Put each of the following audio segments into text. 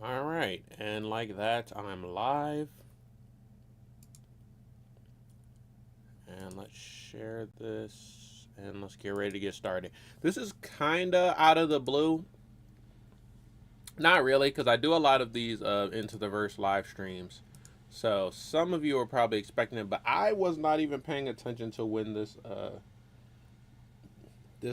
All right, and like that, I'm live. And let's share this and let's get ready to get started. This is kind of out of the blue. Not really, because I do a lot of these Into the Verse live streams. So some of you are probably expecting it, but I was not even paying attention to when this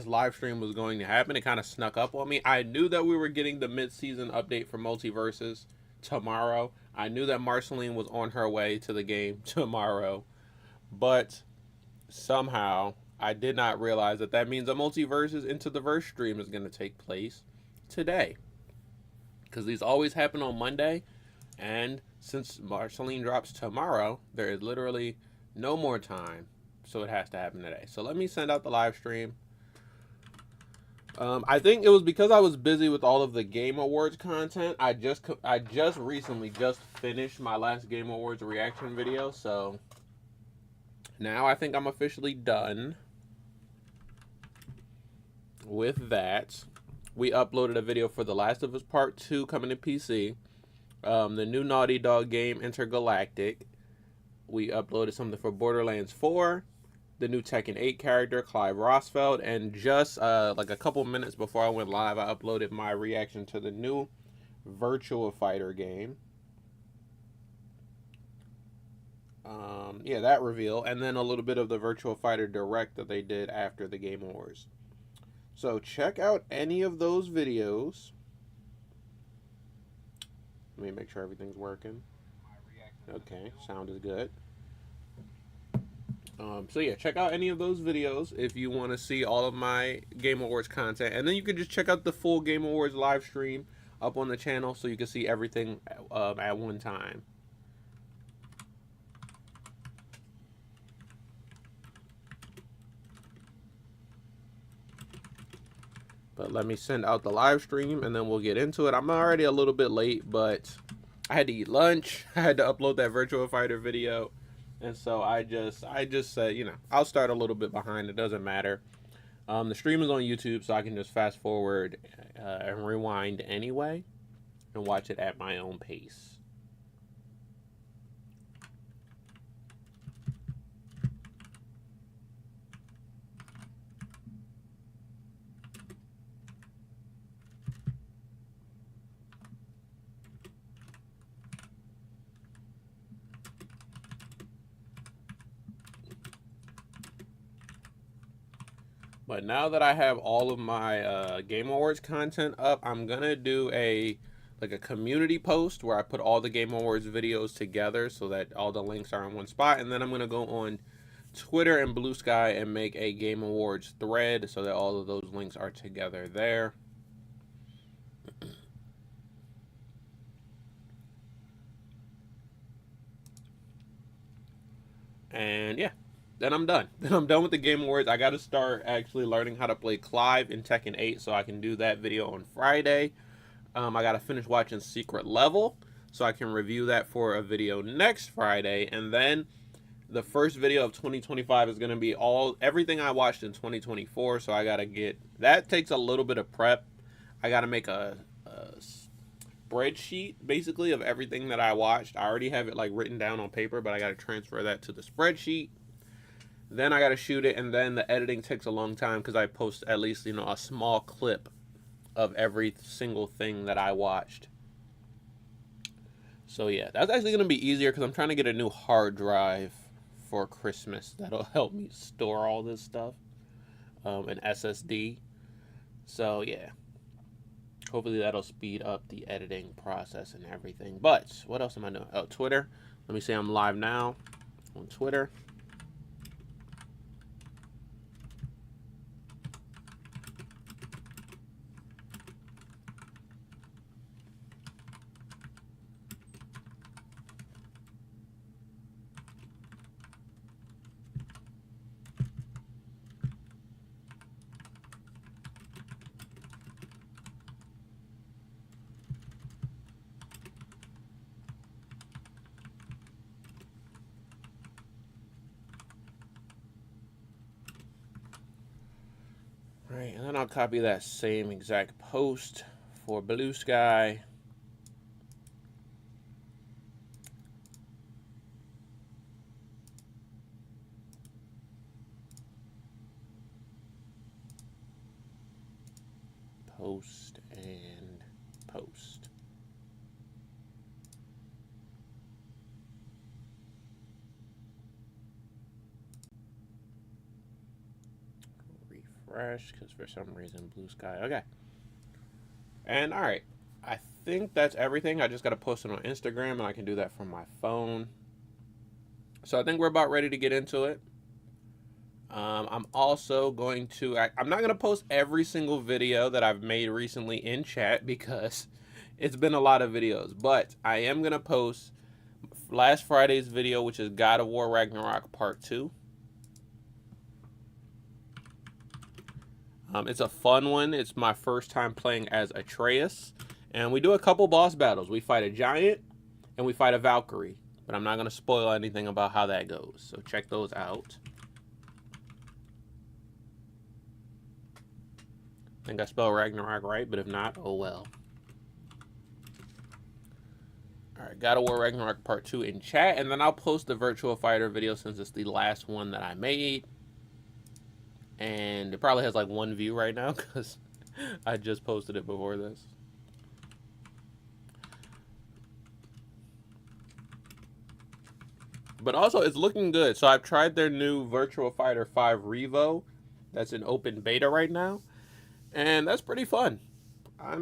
live stream was going to happen. It kind of snuck up on me. I knew that we were getting the mid-season update for Multiversus tomorrow. I knew that Marceline was on her way to the game tomorrow, but somehow I did not realize that that means a Multiversus Into the Verse stream is going to take place today, because these always happen on Monday, and since Marceline drops tomorrow, there is literally no more time, so it has to happen today. So let me send out the live stream. I think it was because I was busy with all of the Game Awards content. I just recently finished my last Game Awards reaction video, so now I think I'm officially done with that. We uploaded a video for The Last of Us Part 2 coming to PC. The new Naughty Dog game, Intergalactic. We uploaded something for Borderlands 4. The new Tekken 8 character, Clive Rosfeld. And just like a couple minutes before I went live, I uploaded my reaction to the new Virtua Fighter game. Yeah, that reveal. And then a little bit of the Virtua Fighter Direct that they did after the Game Awards. So check out any of those videos. Let me make sure everything's working. Okay, sound is good. So yeah, check out any of those videos if you want to see all of my Game Awards content. And then you can just check out the full Game Awards live stream up on the channel so you can see everything at one time. But let me send out the live stream and then we'll get into it. I'm already a little bit late, but I had to eat lunch. I had to upload that Virtua Fighter video. And so I just said, you know, I'll start a little bit behind. It doesn't matter. The stream is on YouTube, so I can just fast forward and rewind anyway and watch it at my own pace. But now that I have all of my Game Awards content up, I'm gonna do a community post where I put all the Game Awards videos together so that all the links are in one spot, and then I'm gonna go on Twitter and Blue Sky and make a Game Awards thread so that all of those links are together there. And yeah, then I'm done. Then I'm done with the Game Awards. I got to start actually learning how to play Clive in Tekken 8 so I can do that video on Friday. I got to finish watching Secret Level so I can review that for a video next Friday. And then the first video of 2025 is going to be everything I watched in 2024. So I got to get, that takes a little bit of prep. I got to make a spreadsheet basically of everything that I watched. I already have it like written down on paper, but I got to transfer that to the spreadsheet. Then I got to shoot it, and then the editing takes a long time because I post at least, you know, a small clip of every single thing that I watched. So yeah, that's actually going to be easier because I'm trying to get a new hard drive for Christmas that'll help me store all this stuff, an SSD. So yeah, hopefully that'll speed up the editing process and everything. But what else am I doing? Oh, Twitter. Let me say I'm live now on Twitter. And then I'll copy that same exact post for Blue Sky. post and post. Refresh, because for some reason blue sky. Okay. And all right, I think that's everything. I just got to post it on Instagram, and I can do that from my phone. So I think we're about ready to get into it. I'm also going to, I'm not going to post every single video that I've made recently in chat because it's been a lot of videos, but I am going to post last Friday's video, which is God of War Ragnarok Part 2. It's a fun one. It's my first time playing as Atreus, and we do a couple boss battles. We fight a giant, and we fight a Valkyrie, but I'm not going to spoil anything about how that goes, so check those out. I think I spelled Ragnarok right, but if not, oh well. Alright, God of War Ragnarok Part 2 in chat, and then I'll post the Virtua Fighter video since it's the last one that I made. And it probably has like 1 view right now because I just posted it before this. But also, it's looking good. So I've tried their new Virtua Fighter 5 Revo that's in open beta right now. And that's pretty fun. I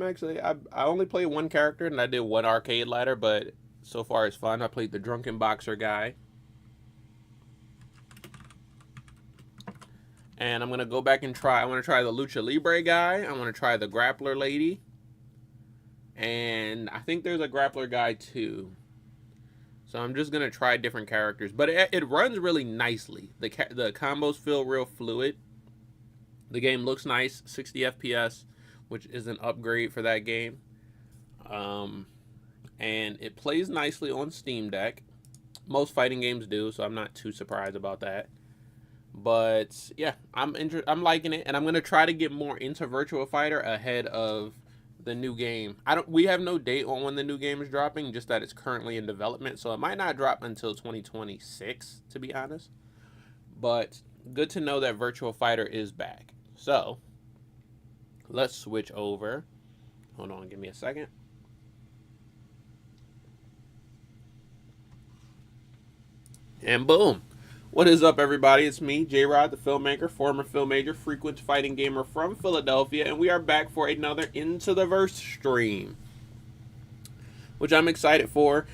only played one character and I did one arcade ladder, but so far it's fun. I played the drunken boxer guy. And I'm going to go back and try, I want to try the Lucha Libre guy. I want to try the grappler lady. And I think there's a grappler guy too. So I'm just going to try different characters. But it runs really nicely. The combos feel real fluid. The game looks nice, 60 FPS, which is an upgrade for that game. And it plays nicely on Steam Deck. Most fighting games do, so I'm not too surprised about that. But yeah, I'm liking it, and I'm gonna try to get more into Virtua Fighter ahead of the new game. We have no date on when the new game is dropping, just that it's currently in development, so it might not drop until 2026, to be honest. But good to know that Virtua Fighter is back. So, let's switch over. Hold on, give me a second. And boom. What is up, everybody? It's me, Jrod, the filmmaker, former film major, frequent fighting gamer from Philadelphia, and we are back for another Into the Verse stream, which I'm excited for.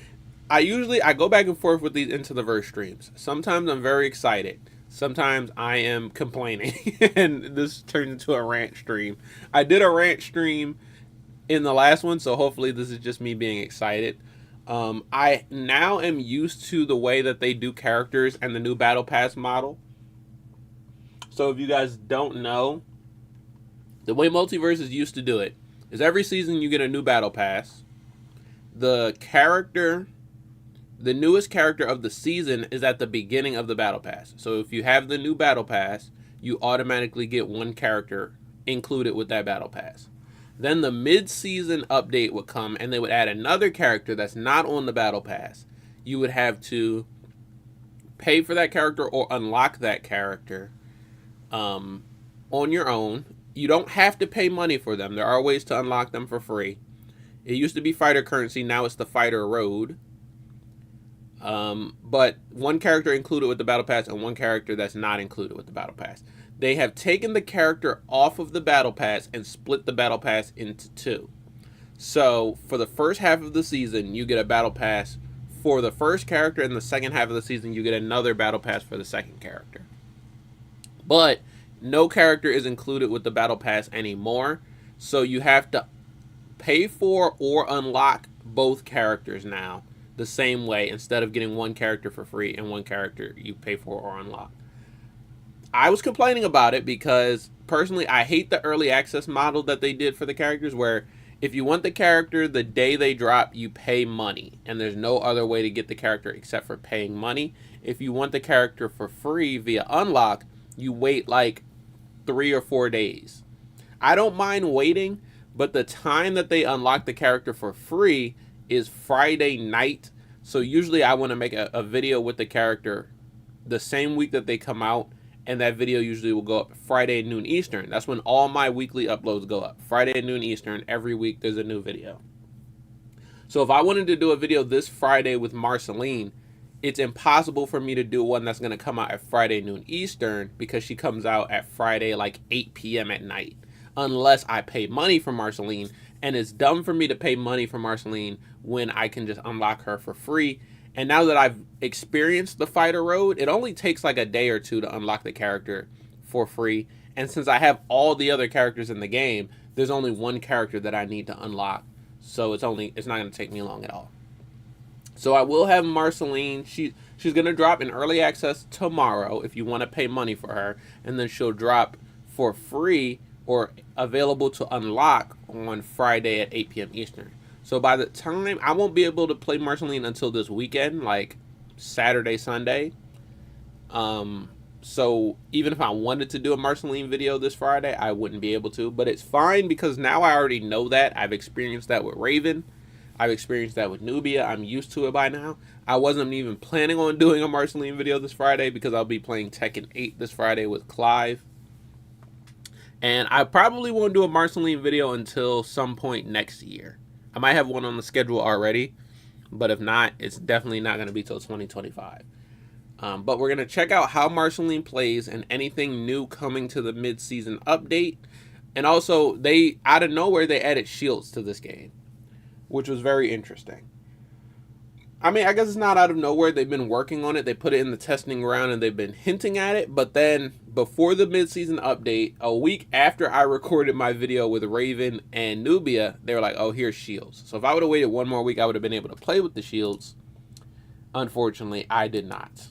I go back and forth with these Into the Verse streams. Sometimes I'm very excited. Sometimes I am complaining, and this turns into a rant stream. I did a rant stream in the last one, so hopefully this is just me being excited. I now am used to the way that they do characters and the new battle pass model. So if you guys don't know, the way Multiversus used to do it is every season you get a new battle pass. The newest character of the season is at the beginning of the battle pass. So if you have the new battle pass, you automatically get one character included with that battle pass. Then the mid-season update would come and they would add another character that's not on the battle pass. You would have to pay for that character or unlock that character on your own. You don't have to pay money for them. There are ways to unlock them for free. It used to be fighter currency. Now it's the fighter road. But one character included with the battle pass and one character that's not included with the battle pass. They have taken the character off of the battle pass and split the battle pass into two. So for the first half of the season, you get a battle pass for the first character, and the second half of the season, you get another battle pass for the second character. But no character is included with the battle pass anymore, so you have to pay for or unlock both characters now the same way, instead of getting one character for free and one character you pay for or unlock. I was complaining about it because, personally, I hate the early access model that they did for the characters, where if you want the character the day they drop, you pay money, and there's no other way to get the character except for paying money. If you want the character for free via unlock, you wait like 3 or 4 days. I don't mind waiting, but the time that they unlock the character for free is Friday night. So usually I want to make a video with the character the same week that they come out, and that video usually will go up Friday at noon Eastern. That's when all my weekly uploads go up. Friday at noon Eastern, every week there's a new video. So if I wanted to do a video this Friday with Marceline, it's impossible for me to do one that's going to come out at Friday noon Eastern, because she comes out at Friday like 8 p.m. at night, unless I pay money for Marceline. And it's dumb for me to pay money for Marceline when I can just unlock her for free. And now that I've experienced the fighter road, it only takes like a day or two to unlock the character for free. And since I have all the other characters in the game, there's only one character that I need to unlock. So it's not going to take me long at all. So I will have Marceline. She's going to drop in early access tomorrow if you want to pay money for her. And then she'll drop for free or available to unlock on Friday at 8 p.m. Eastern. So by the time, I won't be able to play Marceline until this weekend, like Saturday, Sunday. So even if I wanted to do a Marceline video this Friday, I wouldn't be able to. But it's fine, because now I already know that. I've experienced that with Raven. I've experienced that with Nubia. I'm used to it by now. I wasn't even planning on doing a Marceline video this Friday, because I'll be playing Tekken 8 this Friday with Clive. And I probably won't do a Marceline video until some point next year. I might have one on the schedule already, but if not, it's definitely not going to be till 2025. But we're going to check out how Marceline plays and anything new coming to the mid-season update. And also, out of nowhere, they added shields to this game, which was very interesting. I mean, I guess it's not out of nowhere. They've been working on it. They put it in the testing ground and they've been hinting at it. But then before the mid-season update, a week after I recorded my video with Raven and Nubia, they were like, oh, here's shields. So if I would have waited one more week, I would have been able to play with the shields. Unfortunately, I did not.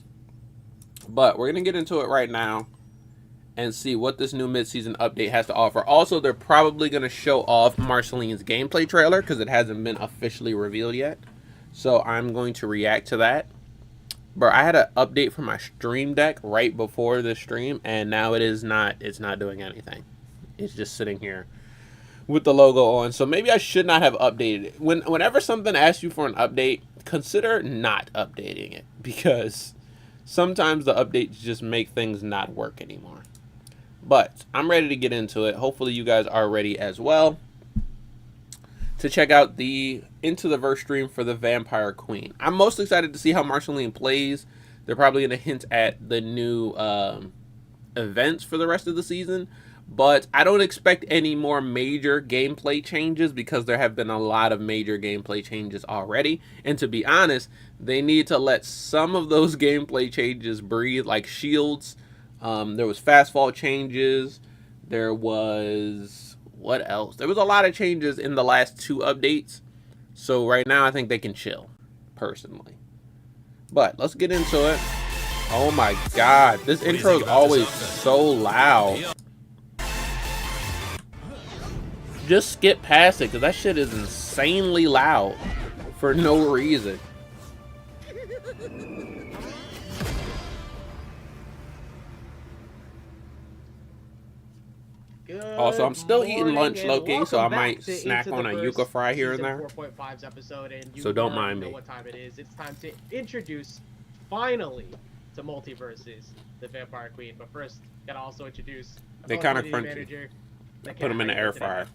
But we're going to get into it right now and see what this new mid-season update has to offer. Also, they're probably going to show off Marceline's gameplay trailer, because it hasn't been officially revealed yet. So I'm going to react to that. Bro, I had an update for my stream deck right before the stream, and now it's not doing anything. It's just sitting here with the logo on. So maybe I should not have updated it. Whenever something asks you for an update, consider not updating it, because sometimes the updates just make things not work anymore. But I'm ready to get into it. Hopefully you guys are ready as well to check out the Into the Verse stream for the Vampire Queen. I'm most excited to see how Marceline plays. They're probably going to hint at the new events for the rest of the season. But I don't expect any more major gameplay changes, because there have been a lot of major gameplay changes already. And to be honest, they need to let some of those gameplay changes breathe, like shields. There was fast fall changes. There was... what else? There was a lot of changes in the last 2 updates. So right now I think they can chill, personally. But let's get into it. Oh my god, this intro is always so loud. Just skip past it, because that shit is insanely loud for no reason. Also, I'm still eating lunch, low-key, so I might snack on a yuca fry here and there. 4.5's episode, and you so don't mind me. Know what time it is. It's time to introduce, finally, to Multiversus, the Vampire Queen. But first, gotta also introduce. They kind of crunchy. I put them in the air fryer.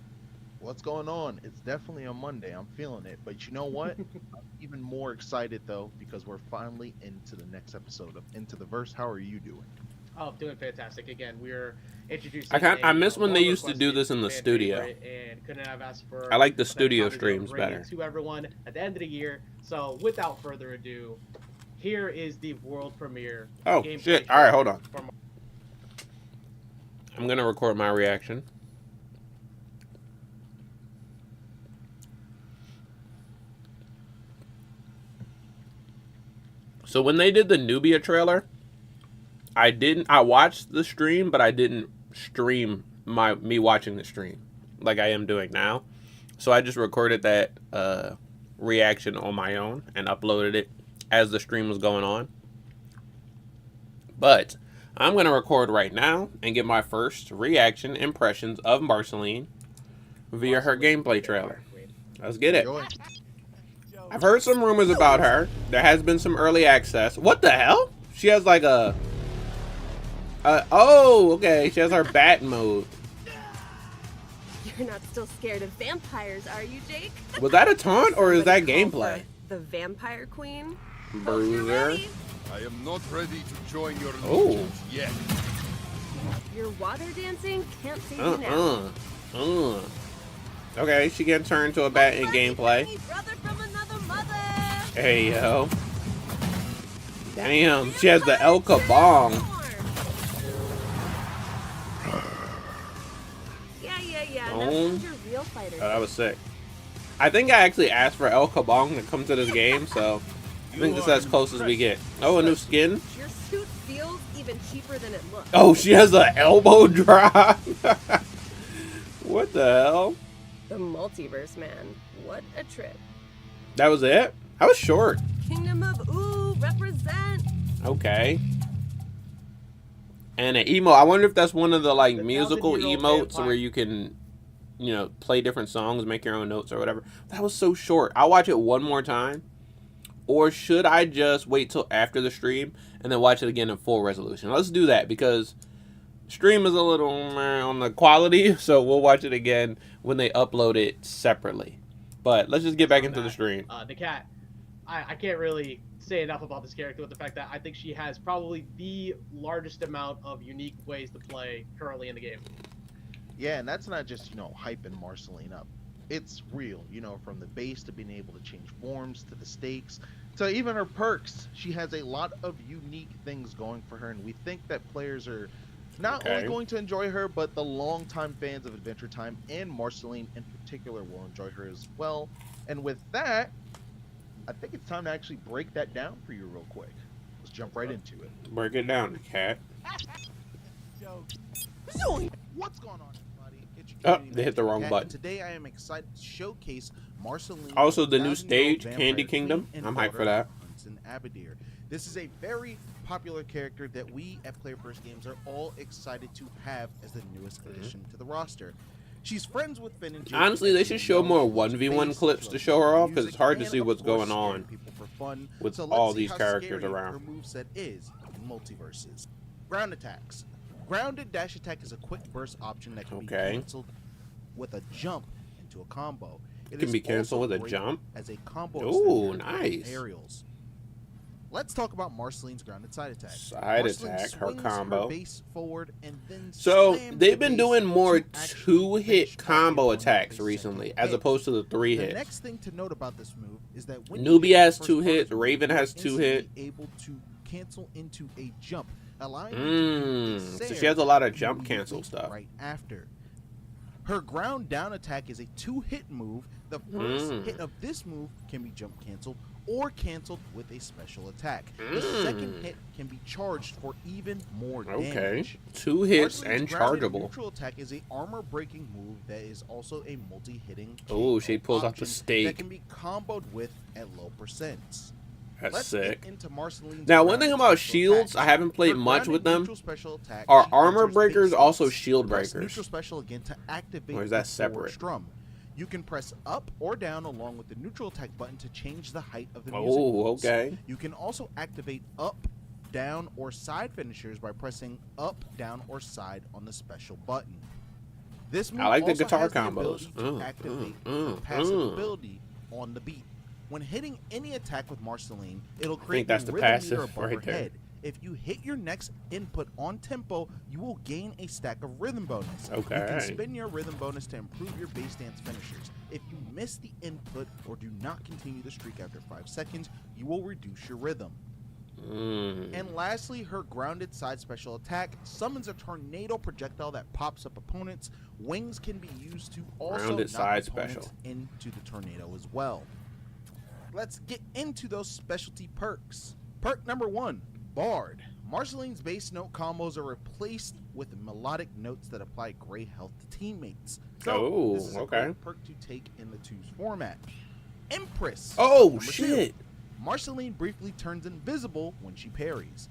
What's going on? It's definitely a Monday. I'm feeling it. But you know what? I'm even more excited, though, because we're finally into the next episode of Into the Verse. How are you doing? Oh, doing fantastic. Again, we're introducing... I miss when they used to do this in the studio. And couldn't have asked for... I like the studio streams better. ...to everyone at the end of the year. So, without further ado, here is the world premiere. Oh, shit. All right, hold on. I'm going to record my reaction. So when they did the Nubia trailer, I watched the stream, but I didn't stream me watching the stream like I am doing now. So I just recorded that reaction on my own and uploaded it as the stream was going on. But I'm going to record right now and get my first reaction impressions of Marceline via her gameplay trailer. Let's get it. I've heard some rumors about her. There has been some early access. What the hell? She has like a Oh, okay. She has her bat mode. You're not still scared of vampires, are you, Jake? Was that a taunt or is that Somebody call gameplay? for the Vampire Queen? Bruiser. I am not ready to join your Oh. legions yet. Your water dancing can't save you now. Okay, she can turn to a bat in gameplay. Brother from another mother. Hey, yo. Damn, she has the El Kabong. Yeah. Oh. Now who's your real fighter? Oh, that was sick. I think I actually asked for El Kabong to come to this game, so I think this is as close as we get. Oh, a new skin. Your suit feels even cheaper than it looks. Oh, she has an elbow drop. What the hell? The multiverse, man. What a trip. That was it? That was short. Kingdom of Ooh, represent. Okay. And an emo. I wonder if that's one of the like The musical 1,000-year-old emotes vampire. where you can, you know, play different songs, make your own notes or whatever. That was so short. I'll watch it one more time. Or should I just wait till after the stream and then watch it again in full resolution? Let's do that because stream is a little meh on the quality, so we'll watch it again when they upload it separately. But let's just get back into the stream. The cat. I can't really say enough about this character with the fact that I think she has probably the largest amount of unique ways to play currently in the game. Yeah, and that's not just, hyping Marceline up. It's real, from the base to being able to change forms to the stakes to even her perks. She has a lot of unique things going for her, and we think that players are not only going to enjoy her, but the longtime fans of Adventure Time and Marceline in particular will enjoy her as well. And with that, I think it's time to actually break that down for you real quick. Let's jump right into it. Break it down, cat. What's going on, everybody? It's your Oh, community they hit the manager, wrong Kat, button. and today I am excited to showcase Marceline. Also, the new 1,000-year-old stage, vampire Candy queen Kingdom. and I'm hyped for daughter that. of Hudson Abadir. This is a very popular character that we at Player First Games are all excited to have as the newest addition to the roster. She's friends with Finn and Jake. Honestly, they should show more She's 1v1 based, clips she to loves show her off, 'cause music, it's hard to and see of what's course, going scaring on people for fun. with So all let's see these how characters scary around. Her moveset is in Multiversus. Ground attacks. Grounded dash attack is a quick burst option that can be canceled with a jump into a combo. It Can is be canceled also with a great jump? as a combo Ooh, extender nice. in aerials. Let's talk about Marceline's grounded side attack. Side Marceline attack, her swings combo. base forward and then So slams they've the been base doing more to actually two-hit finish combo target on attacks the recently, second as hit. opposed to the three The hits. next thing to note about this move is that when Nubia you hit has the two first part hits, of the Raven move, has you're two hit. instantly able to cancel into a jump, allowing you to do a So she Sair has a lot of jump immediately cancel stuff. right after. Her ground down attack is a two-hit move. The first hit of this move can be jump canceled or canceled with a special attack. The second hit can be charged for even more Okay. damage. 2 hits Marceline's and grounded chargeable. Neutral attack is a armor-breaking move that is also a multi-hitting. Oh, KO she pulls out the option stake. that can be comboed with at low percents. That's Let's sick. get into Marceline's Now, one grounded thing about special shields, attacks. I haven't played Her much grounded with them. neutral special attack, Are she armor enters breakers base also states. shield Press breakers? neutral special again to activate Or is that the forward separate? strum. You can press up or down along with the neutral attack button to change the height of the music. Oh, notes. okay. You can also activate up, down, or side finishers by pressing up, down, or side on the special button. This move I like the also guitar has the combos. ability to activate the passive ability on the beat. When hitting any attack with Marceline, it'll create that's a the rhythm passive meter above right her there. head. If you hit your next input on tempo, you will gain a stack of rhythm bonus. You Okay. can spin your rhythm bonus to improve your bass dance finishers. If you miss the input or do not continue the streak after 5 seconds, you will reduce your rhythm. And lastly, her grounded side special attack summons a tornado projectile that pops up opponents. Wings can be used to also Grounded knock side opponents special. into the tornado as well. Let's get into those specialty perks. Perk number 1, Bard. Marceline's bass note combos are replaced with melodic notes that apply gray health to teammates. So, Oh, this is a okay. great perk to take in the 2's format. Empress. Oh, Number 2. shit. Marceline briefly turns invisible when she parries.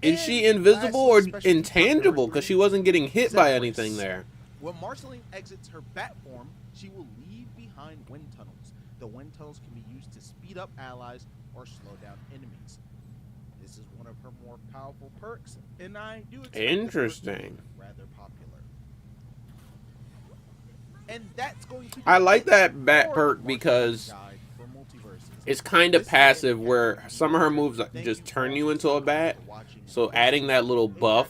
Is And she invisible or lastly, specialty perk intangible? number Because she 3, wasn't getting hit by Zephyrus. anything there. When Marceline exits her bat form, she will leave behind wind tunnels. The wind tunnels can be used to speed up allies or slow down enemies. This is one of her more powerful perks, and I do expect Interesting. it to be rather popular. And that's going to be I like that bat for perk the because guide for Multiversus. it's kind of passive where some of her moves just turn you into a bat. So adding that little buff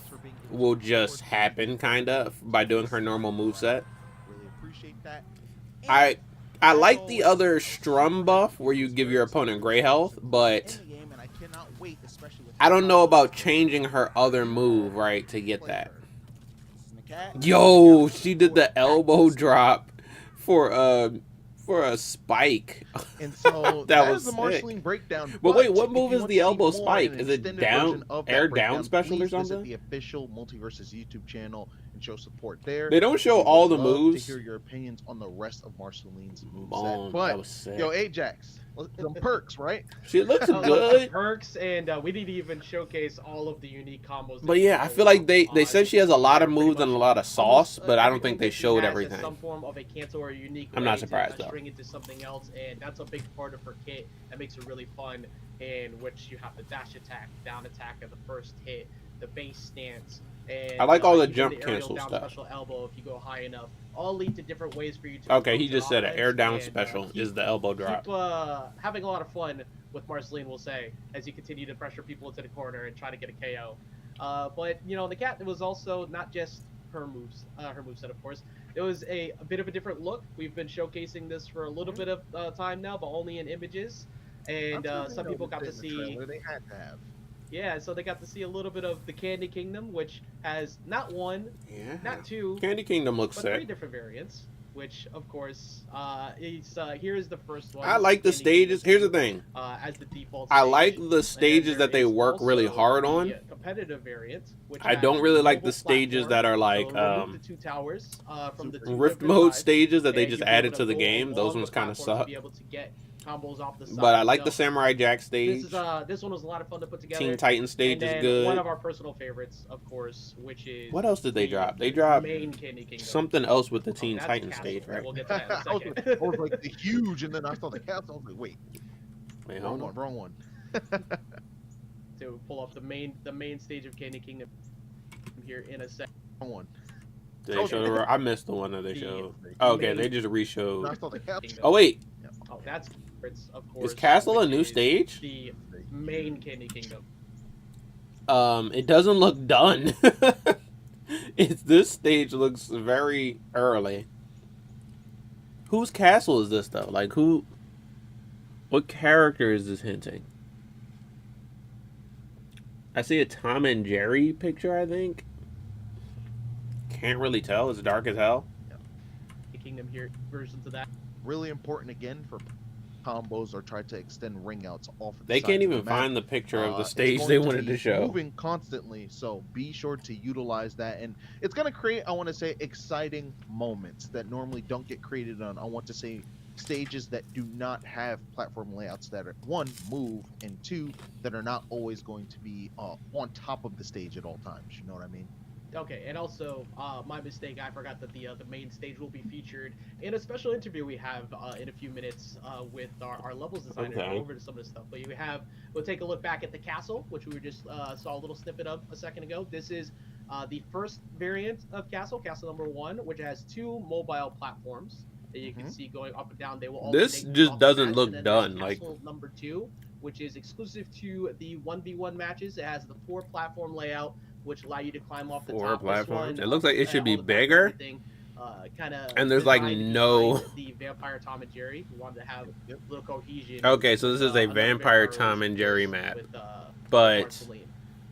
will just happen kind of by doing her normal moveset. Really appreciate that. I like the other strum buff where you give your opponent gray health, but I don't know about changing her other move, right, to get that. Yo, she did the elbow drop for a spike. And so that was the sick. Marceline breakdown. But wait, what if move you is want the to see elbow more spike? and Is an it extended down, version of that air down breakdown, special or please visit something? the official Multiversus YouTube channel and show support there. They don't show We would all the love moves. to hear your opinions on the rest of Marceline's moveset. Boom, But that was sick. yo, Ajax, some perks, right? She looks Oh, good. perks, and we didn't even showcase all of the unique combos. But yeah, I feel like they said she has a lot of moves and a lot of sauce, but I don't think they showed everything. Some form of a cancel or a unique I'm way not surprised, to though. string into something else, and that's a big part of her kit that makes it really fun. In which you have the dash attack, down attack at the first hit, the base stance, and I like all the even jump aerial cancel down stuff. Special elbow if you go high enough, all lead to different ways for you to. Okay, he approach just said an offense air down and, special keep- is the elbow drop. Keep having a lot of fun with Marceline, we'll say, as you continue to pressure people into the corner and try to get a KO. But you know, the cat was also not just her moves, her moveset, of course. It was a bit of a different look. We've been showcasing this for a little bit of time now, but only in images. And some people got to see. They had to have. Yeah, so they got to see a little bit of the Candy Kingdom, which has not one, Yeah. not two, Candy Kingdom looks but 3 sick. different variants. Which, of course, here is the first one. I like the Candy stages. Kingdom, Here's the thing. As the default. I stage. like the And stages there that they is work really also hard the on. competitive variant, which I don't has really like mobile the stages platform. that are like So remove the 2 towers from the 2 rift different mode sides, stages that they and just you'll be able added to the go game. Those along ones the kind of platform to suck. Be able to get combos off the side. But I like the So, Samurai Jack stage. this one was a lot of fun to put together. Teen Titan stage and is then good. one of our personal favorites, of course, which is What else did they the drop? They dropped main Candy Kingdom. something else with the Oh, Teen that's Titan Castle. stage, right? We'll get to that in a I was, second. I was like the huge, and then I saw the castle. I was like, wait, Wait, wrong hold one, on. wrong one. To pull up the main stage of Candy Kingdom here in a second. Wrong one. Did they show the? I missed the one that they The showed. Oh, okay, main- they just And I re-showed. saw the castle. Kingdom. Oh wait, Oh, that's it's of course. is Castle a which new is stage? The main Candy Kingdom. It doesn't look done. This stage looks very early. Whose castle is this though? Like who? What character is this hinting? I see a Tom and Jerry picture. I think. Can't really tell. It's dark as hell. The Kingdom here versions of that. Really important again for combos or try to extend ring outs off of the They sides can't of the even map. find the picture of the It's stage going they wanted be to show. Moving constantly, so be sure to utilize that, and it's going to create, I want to say, exciting moments that normally don't get created on, I want to say, stages that do not have platform layouts that are, 1, move, and 2, that are not always going to be on top of the stage at all times. You know what I mean? Okay, and also, my mistake, I forgot that the main stage will be featured in a special interview we have in a few minutes with our levels designer. Okay. Go over to some of the stuff. But we'll take a look back at the castle, which we just saw a little snippet of a second ago. This is the first variant of castle number 1, which has 2 mobile platforms that you can see going up and down. They will This alternate just off doesn't that. look And then done, there's like- castle number 2, which is exclusive to the 1v1 matches. It has the 4 platform layout, which allow you to climb off the 4 top. This platforms? one, It looks like it should all be the platforms bigger. and everything, kinda And there's, like, designed no- behind the Vampire Tom and Jerry. We wanted to have a little cohesion. Okay, so this is a another Vampire release Tom and Jerry with, map. But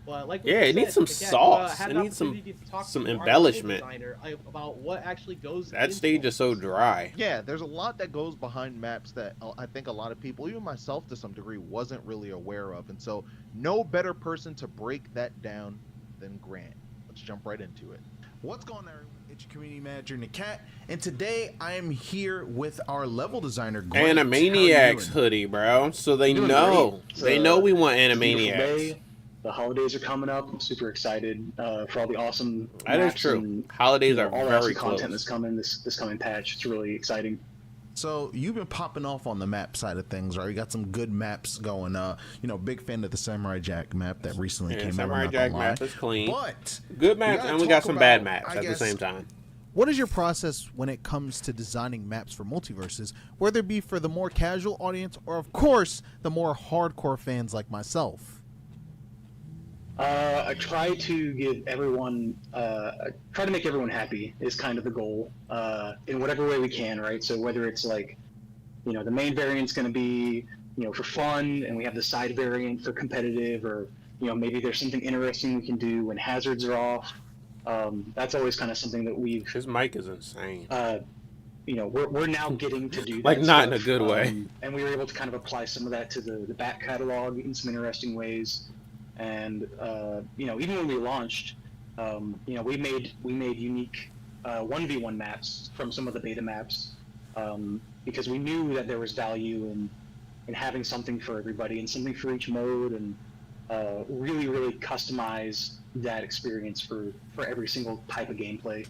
But like we yeah, it said, needs some the cat, sauce. had It an needs some- opportunity to talk some to our embellishment. level designer about what actually goes. that into stage is so dry. Yeah, there's a lot that goes behind maps that I think a lot of people, even myself to some degree, wasn't really aware of. And so no better person to break that down than Grant. Let's jump right into it. What's going on, everyone? It's your community manager, Nakat, and today I am here with our level designer, Grant. Animaniacs hoodie, bro. So they Doing know. great. They know we want It's a beautiful Animaniacs. day. The holidays are coming up. I'm super excited for all the awesome That is maps true. and, Holidays you know, are all the very awesome close. content that's coming this coming patch. It's really exciting. So you've been popping off on the map side of things, right? You got some good maps going. Big fan of the Samurai Jack map that recently came out. Samurai Jack map is clean. But good maps, and we got some bad maps at the same time. What is your process when it comes to designing maps for Multiversus, whether it be for the more casual audience or, of course, the more hardcore fans like myself? I try to give everyone, try to make everyone happy is kind of the goal, in whatever way we can, right? So whether it's like, the main variant's going to be, for fun, and we have the side variant for competitive, or, maybe there's something interesting we can do when hazards are off. That's always kind of something that we've... His mic is insane. We're now getting to do that like, not stuff, in a good way. And we were able to kind of apply some of that to the back catalog in some interesting ways. And even when we launched, we made unique 1v1 maps from some of the beta maps, because we knew that there was value in having something for everybody and something for each mode, and really customize that experience for every single type of gameplay.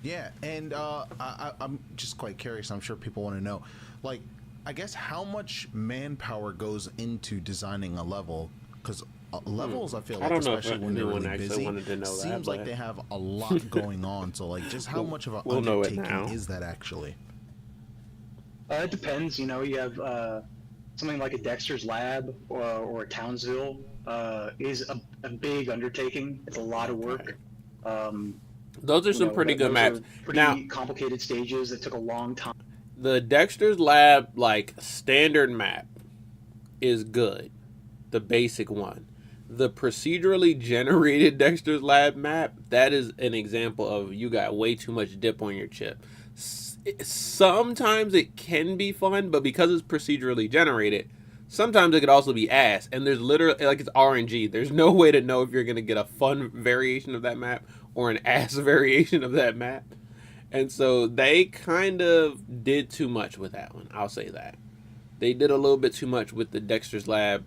Yeah, and I'm just quite curious. I'm sure people want to know, like, I guess how much manpower goes into designing a level, because levels, I feel like, especially when they're really busy, seems like they have a lot going on. So, like, just how much of an undertaking is that actually? It depends. You have something like a Dexter's Lab or a Townsville is a big undertaking. It's a lot of work. Those are some pretty good maps. Pretty complicated stages that took a long time. The Dexter's Lab, like, standard map is good. The basic one. The procedurally generated Dexter's Lab map, that is an example of you got way too much dip on your chip. Sometimes it can be fun, but because it's procedurally generated, sometimes it could also be ass. And there's literally, like, it's RNG. There's no way to know if you're going to get a fun variation of that map or an ass variation of that map. And so they kind of did too much with that one. I'll say that. They did a little bit too much with the Dexter's Lab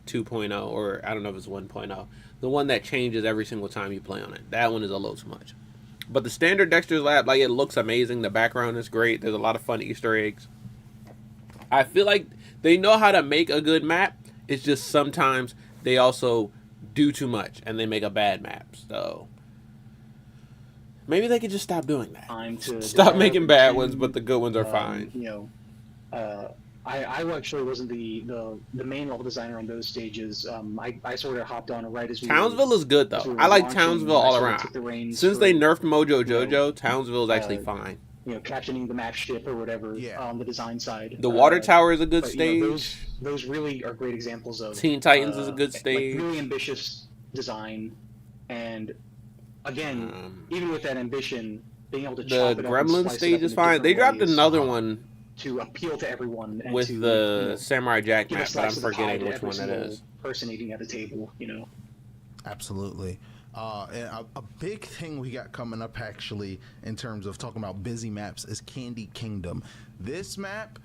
2.0, or I don't know if it's 1.0. The one that changes every single time you play on it. That one is a little too much. But the standard Dexter's Lab, like, it looks amazing. The background is great. There's a lot of fun Easter eggs. I feel like they know how to make a good map. It's just sometimes they also do too much and they make a bad map. So maybe they could just stop doing that. Stop making bad ones, but the good ones are fine. I actually wasn't the main level designer on those stages. I sort of hopped on right as we Townsville is good though. I like Townsville all around. Since they nerfed Mojo Jojo, Townsville is actually fine. Captaining the map ship or whatever on the design side. The water tower is a good stage. Those really are great examples of Teen Titans is a good stage. Like really ambitious design, and again, even with that ambition, being able to chop it up and Gremlin slice stage it up is into fine. They different dropped ways another one to appeal to everyone and with to, the Samurai Jack give a map, but I'm slice of the pie forgetting to which every one that single is. person eating at the table, Absolutely. And a big thing we got coming up actually in terms of talking about busy maps is Candy Kingdom. This map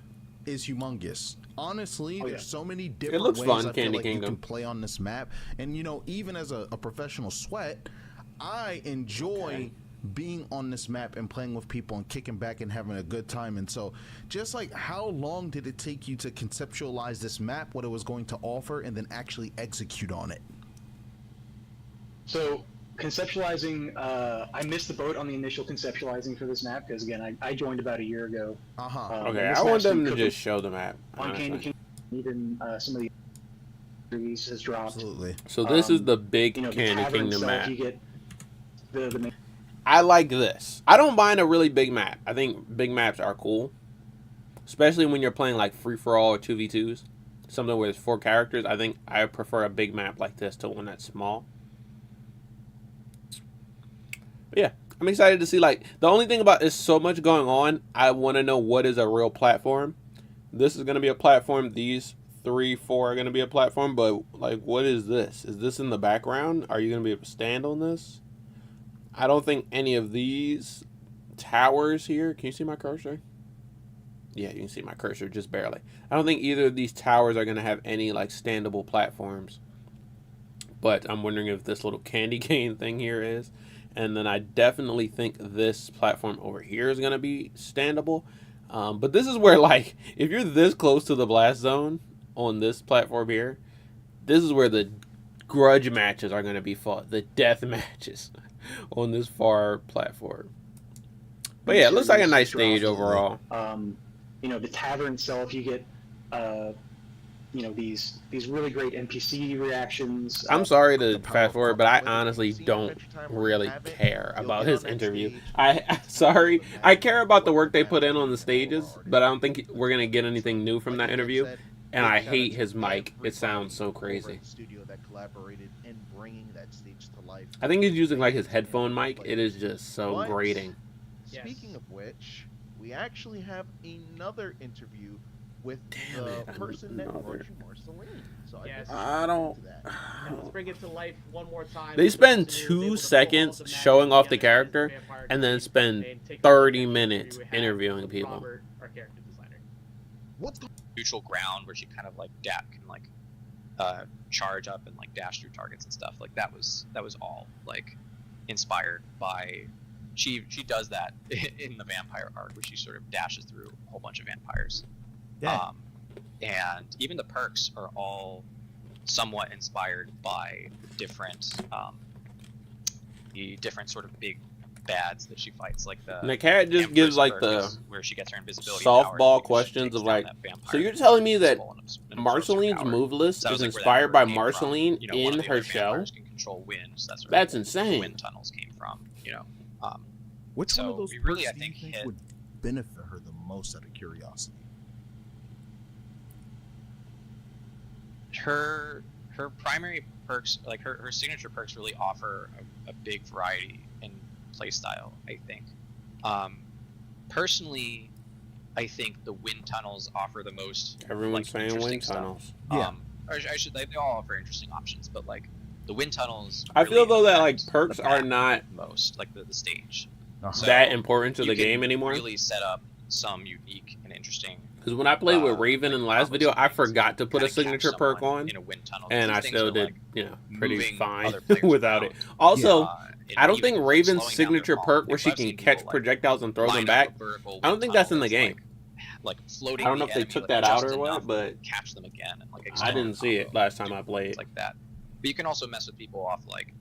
is humongous. Honestly, there's so many different ways fun, I Candy feel like Kingdom. you can play on this map. And even as a professional sweat, I enjoy being on this map and playing with people and kicking back and having a good time. And so just like, how long did it take you to conceptualize this map, what it was going to offer, and then actually execute on it? So conceptualizing, I missed the boat on the initial conceptualizing for this map because again, I joined about a year ago. Okay, I want them to just show the map. On Candy Kingdom, even some of the series has dropped. Absolutely. So this is the big the Candy tavern Kingdom itself, map. You get the main. I like this. I don't mind a really big map. I think big maps are cool, especially when you're playing like free-for-all or 2v2s, something where there's 4 characters. I think I prefer a big map like this to one that's small. But yeah, I'm excited to see, like, the only thing about there's so much going on, I want to know what is a real platform. This is going to be a platform. These 3, 4 are going to be a platform, but, like, what is this? Is this in the background? Are you going to be able to stand on this? I don't think any of these towers here... Can you see my cursor? Yeah, you can see my cursor just barely. I don't think either of these towers are going to have any, like, standable platforms. But I'm wondering if this little candy cane thing here is. And then I definitely think this platform over here is going to be standable. But this is where, like, if you're this close to the blast zone on this platform here, this is where the grudge matches are going to be fought, the death matches on this far platform. But yeah, it looks like a nice stage overall. You know, the tavern itself, you get, you know, these really great NPC reactions. I'm sorry to fast forward, but I honestly don't really care about his interview. Sorry, I care about the work they put in on the stages, but I don't think we're gonna get anything new from that interview. And I hate his mic; it sounds so crazy. I think he's using like his headphone mic. It is just so grating. Speaking of which, we actually have another interview with Damn the it, person that another. brought you Marceline. So Yes. I don't. Now, let's bring it to life one more time. They The spend person who was 2 able to pull all seconds the magic showing off the together as character, vampire and then team spend and take 30 over the minutes we have interviewing with people. Robert, our character designer. what's the neutral ground where she kind of like can like charge up and like dash through targets and stuff. Like that was all like inspired by she does that in the vampire arc where she sort of dashes through a whole bunch of vampires. Yeah. And even the perks are all somewhat inspired by the different sort of big bads that she fights, like And the cat just gives like the where she gets her invisibility powers, and softball she questions takes of down like. that vampire So you're telling me that skull and absorbs her Marceline's power. move list So that is was, like, where that inspired by word came from. Marceline You know, one in of the her other shell? vampires can control wind, so that's where That's the insane. wind tunnels came from. You know, Which one So of those we really, perks I do you think, think hit- would benefit her the most out of curiosity? her primary perks, like her signature perks, really offer a big variety in playstyle. I think. Personally, I think the wind tunnels offer the most. Everyone's saying interesting wind stuff. tunnels. Yeah. Or I should. They all offer interesting options, but like the wind tunnels. I feel really though that like affect perks the are map not most like the stage. Uh-huh. that important to you the can game anymore. Really set up some unique and interesting. Because when I played with Raven in the last combos video, and I things forgot to put kinda a signature catch perk someone on, in a wind tunnel, and because I these still things are, did, like, pretty moving fine other players without it. around. Also, and I don't even, think like, Raven's slowing down their signature fall. perk where she I've can seen catch people, like, projectiles and throw them line up back. a vertical I don't wind think that's in the tunnel game. like floating I don't know the if they enemy, took like, that out just or what, enough but catch them again and like I extend didn't the see it combo, last time I played. things like that. But you can also mess with people off, like,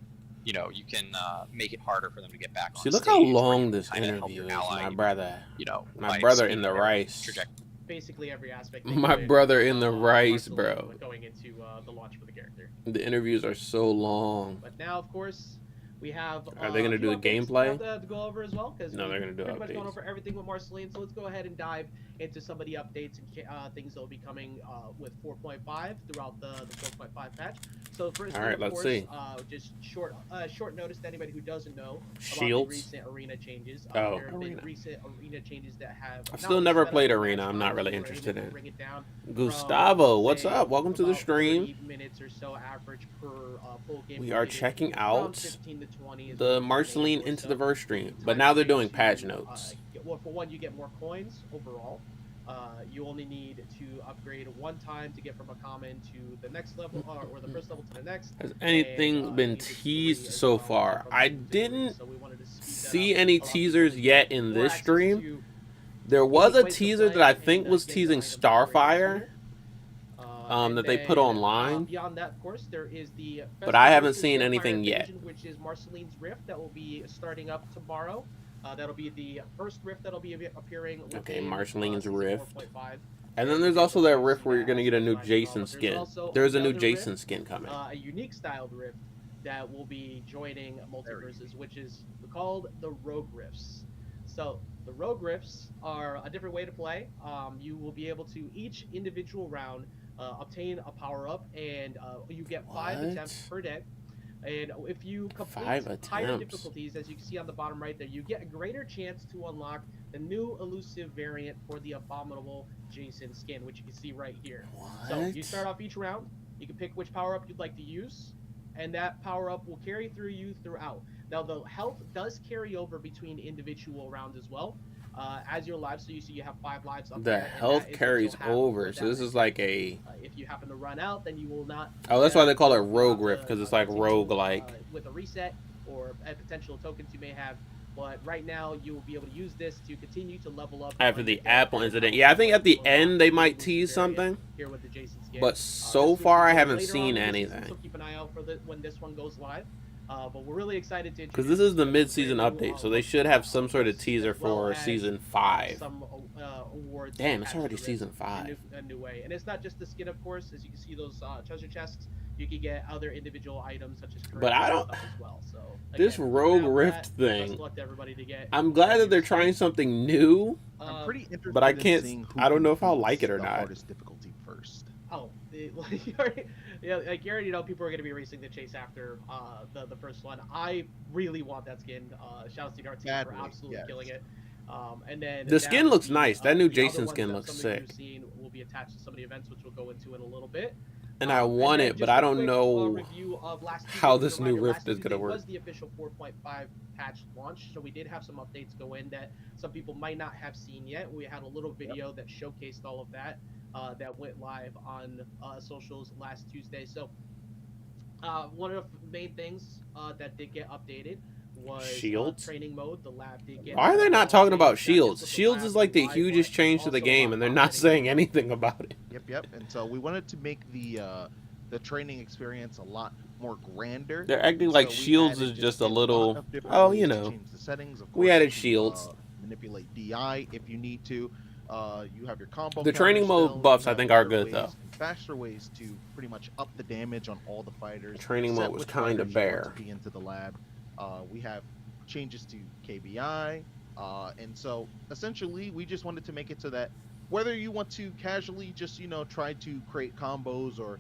you know, you can make it harder for them to get back on See, look stage, how where you long can this kinda help interview your is, ally, my brother. you know, My by brother in speeding the their rice. trajectory. Basically every aspect. My brother in the rice, bro. Going into the launch for the character. The interviews are so long. But now, of course, we have. Are they gonna a few do the updates gameplay? we have to go over as well, because No, they're gonna do pretty much gone updates. over everything with Marceline. So let's go ahead and dive into some of the updates and things that will be coming with 4.5 throughout the 4.5 patch. So first, All right, of let's course, see. Just short notice to anybody who doesn't know about Shields? the recent arena changes. Oh. There have been Arena. recent arena changes that have. I've not still only never sped up played the Arena. match I'm not time, really but were interested able to in. bring it down Gustavo, from, what's say, up? Welcome to the about stream. 30 minutes or so average per full game. We are completed. checking Around out 15 to 20 is the what we're Marceline aiming for, Into so the Verse stream, time but now they're frame doing to, patch notes. well, for one, you get more coins overall. You only need to upgrade one time to get from a common to the next level, or the first level to the next. Has anything And, been you get three teased as so well far? from I two to three, didn't so we wanted to speed that see up, any allow teasers people yet to in more this access stream. to There was a ways to teaser play that I and, think was get teasing your items way Starfire, faster. And that they put then, online. Beyond that, of course, there is the. But I haven't Versus seen Vampire anything yet. Invasion, which is Marceline's Rift that will be starting up tomorrow. That'll be the first Rift that'll be appearing. Okay, within, Marceline's season Rift. 4.5. And then there's also that rift where you're gonna get a new Jason skin. There's a new Jason skin coming. A unique styled Rift that will be joining Multiversus, which is called the Rogue Rifts. So the Rogue Rifts are a different way to play. You will be able to each individual round obtain a power up, and you get 5 What? attempts per day. And if you complete 5 higher attempts. difficulties, as you can see on the bottom right there, you get a greater chance to unlock the new elusive variant for the abominable Jason skin, which you can see right here. So you What? start off each round. You can pick which power up you'd like to use, and that power up will carry through you throughout. Now the health does carry over between individual rounds as well, as your lives. So you see you have 5 lives up The there, and health that is what carries you'll have over, for so that this is rift. like a. If you happen to run out, then you will not. Oh, that's why they call it throughout Rogue the, Rift, because it's like continue, rogue like. with a reset or potential tokens you may have But right now, you will be able to use this to continue to level up After on the your Apple Vampire incident. health Yeah, I think at the to end unlock they the might exclusive tease variant something. here with the Jason skin. But This so will far, I be haven't later seen on in the season, anything. so keep an eye out for when this one goes live. But we're really excited to Because introduce this is the some mid-season brand new, update, so they should have some sort of teaser as well for as, season 5. Some awards. Damn, it's attached already to season this 5. A new way, and it's not just the skin, of course. As you can see, those treasure chests. You can get other individual items such as But I don't. as well. So This again, Rogue grab Rift that. Best thing. of luck to everybody to get I'm glad that they're trying something new. I'm pretty interested But I in can't. seeing who I don't know if I'll completes like it or the not. hardest difficulty first. Oh, yeah, like you already know, people are going to be racing the chase after the first one. I really want that skin. Shout out to our team for absolutely killing it. And then The skin looks nice. That new the other Jason ones skin that looks some of you sick. have seen will be attached to some of the events, which we'll go into in a little bit. And I want then it, but just I a don't quick, know review of last how Tuesday. this new Reminder, Rift last is gonna Tuesday work. was the official 4.5 patch launch, so we did have some updates go in that some people might not have seen yet. We had a little video that showcased all of that that went live on socials last Tuesday. So one of the main things that did get updated was Shields? training mode. The lab did get. Why are they not talking about Shields? Shields Shields is like the hugest change to the game, and they're not saying anything about it. Yep. And so we wanted to make the training experience a lot more grander. They're acting So like we Shields added is just a lot little. of different Oh, ways you to know. change the settings. Of We course, added to, shields. Manipulate DI if you need to. You have your combo. The training counters mode still. buffs, You I have think, are better good, ways though. and faster ways to pretty much up the damage on all the fighters. Training set mode was which kinda fighters you want bare. to be into the lab. We have changes to KBI, and so essentially we just wanted to make it so that whether you want to casually just try to create combos or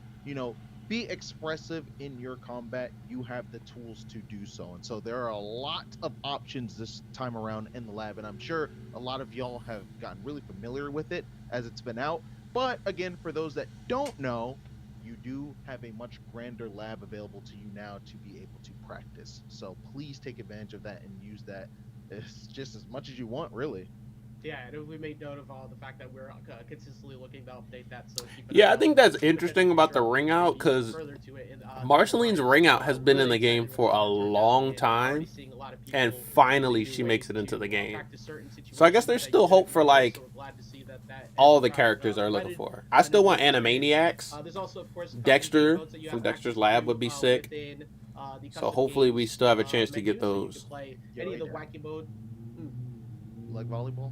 be expressive in your combat, you have the tools to do so. And so there are a lot of options this time around in the lab, and I'm sure a lot of y'all have gotten really familiar with it as it's been out. But again, for those that don't know, you do have a much grander lab available to you now to be able to practice. So please take advantage of that and use that just as much as you want, really. Yeah, and we made note of the fact that we're consistently looking to update that. So keep an eye Yeah, I out. think that's Keep it interesting about the sure ring to out, be because further to it in, Marceline's the ring out has been in really the game excited for with a how it turned out, long and time, already seeing a lot of and people finally really she new makes it ways into the to, game. practice certain So I guess situations there's that still you hope didn't for, know, like, so we're glad to see that all the has, characters are looking blended- for. I still want blended into the Animaniacs. There's also, of course, Dexter modes that you from have Dexter's access Lab to, would be sick. within, the So custom hopefully we games, still have a chance to menu, get so you those. can play Yeah, any of the right wacky mode. Like volleyball?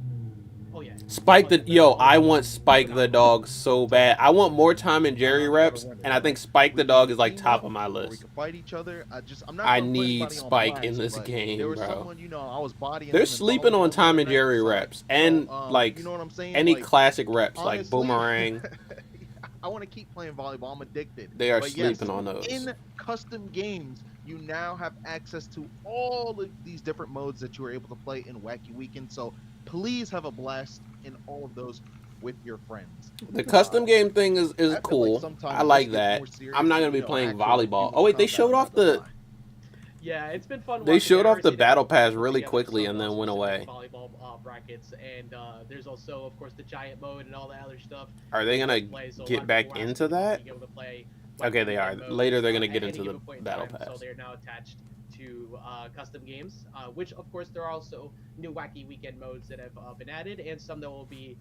Oh yeah. Spike the I want Spike the dog so bad. I want more Tom and Jerry reps, and I think Spike the dog is like top of my We list. can fight each other. I'm not I gonna put need anybody on Spike blast, in this but game, there was bro. someone, I was bodying They're them in sleeping on volleyball Tom the and other Jerry night, reps, so, and like you know what I'm saying? any Like, classic reps like honestly, Boomerang. I want to keep playing volleyball. I'm addicted. They are But yes, sleeping on those. in custom games, you now have access to all of these different modes that you are able to play in Wacky Weekend. So please have a blast in all of those with your friends. The custom game thing is I feel like cool. sometimes I like this gets that. more serious I'm not than, gonna be playing actual volleyball. human Oh wait, they combat, showed I'm off not gonna the lie. Yeah, it's been fun. They watching showed off the everything battle that pass put really together quickly some, and then went specific away. Volleyball brackets, and there's also, of course, the giant mode and all that other stuff. Are they gonna Play, so a lot get of back people are into asking to that? be able to play Okay, Wacky they are. Weekend modes, Later they're gonna at get any into the given point in battle time, pass. So they're now attached to custom games, which of course there are also new Wacky Weekend modes that have been added, and some that will be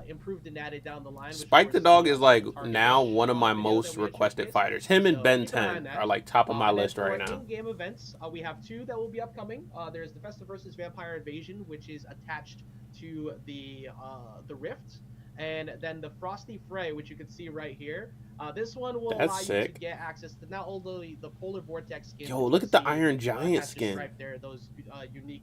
improved and added down the line. Which, of Spike the course, dog is like target now rush, one of my video most that we had requested showcased. fighters. Him and So Ben keep an eye on 10 that. are like top of my And then list for right now. in-game events, we have two that will be upcoming. There's the Multiversus Vampire Invasion, which is attached to the Rift, and then the Frosty Fray, which you can see right here. This one will That's allow you sick. to get access to not only the Polar Vortex skin. Yo, that look you at the see, Iron Giant attached to skin. Stripe there, those unique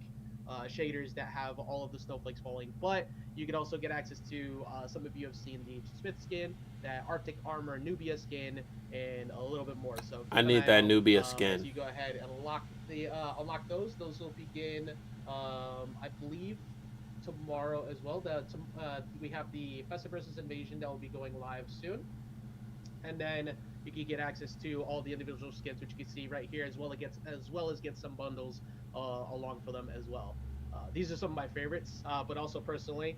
shaders that have all of the snowflakes falling, but you can also get access to some of you have seen the Smith skin, that Arctic Armor Nubia skin, and a little bit more. So I keep an need eye that out, Nubia as skin. you go ahead and unlock those. Those will begin, I believe, tomorrow as well. We have the Multiversus Invasion that will be going live soon, and then you can get access to all the individual skins, which you can see right here, as well as get some bundles along for them as well. These are some of my favorites, but also personally,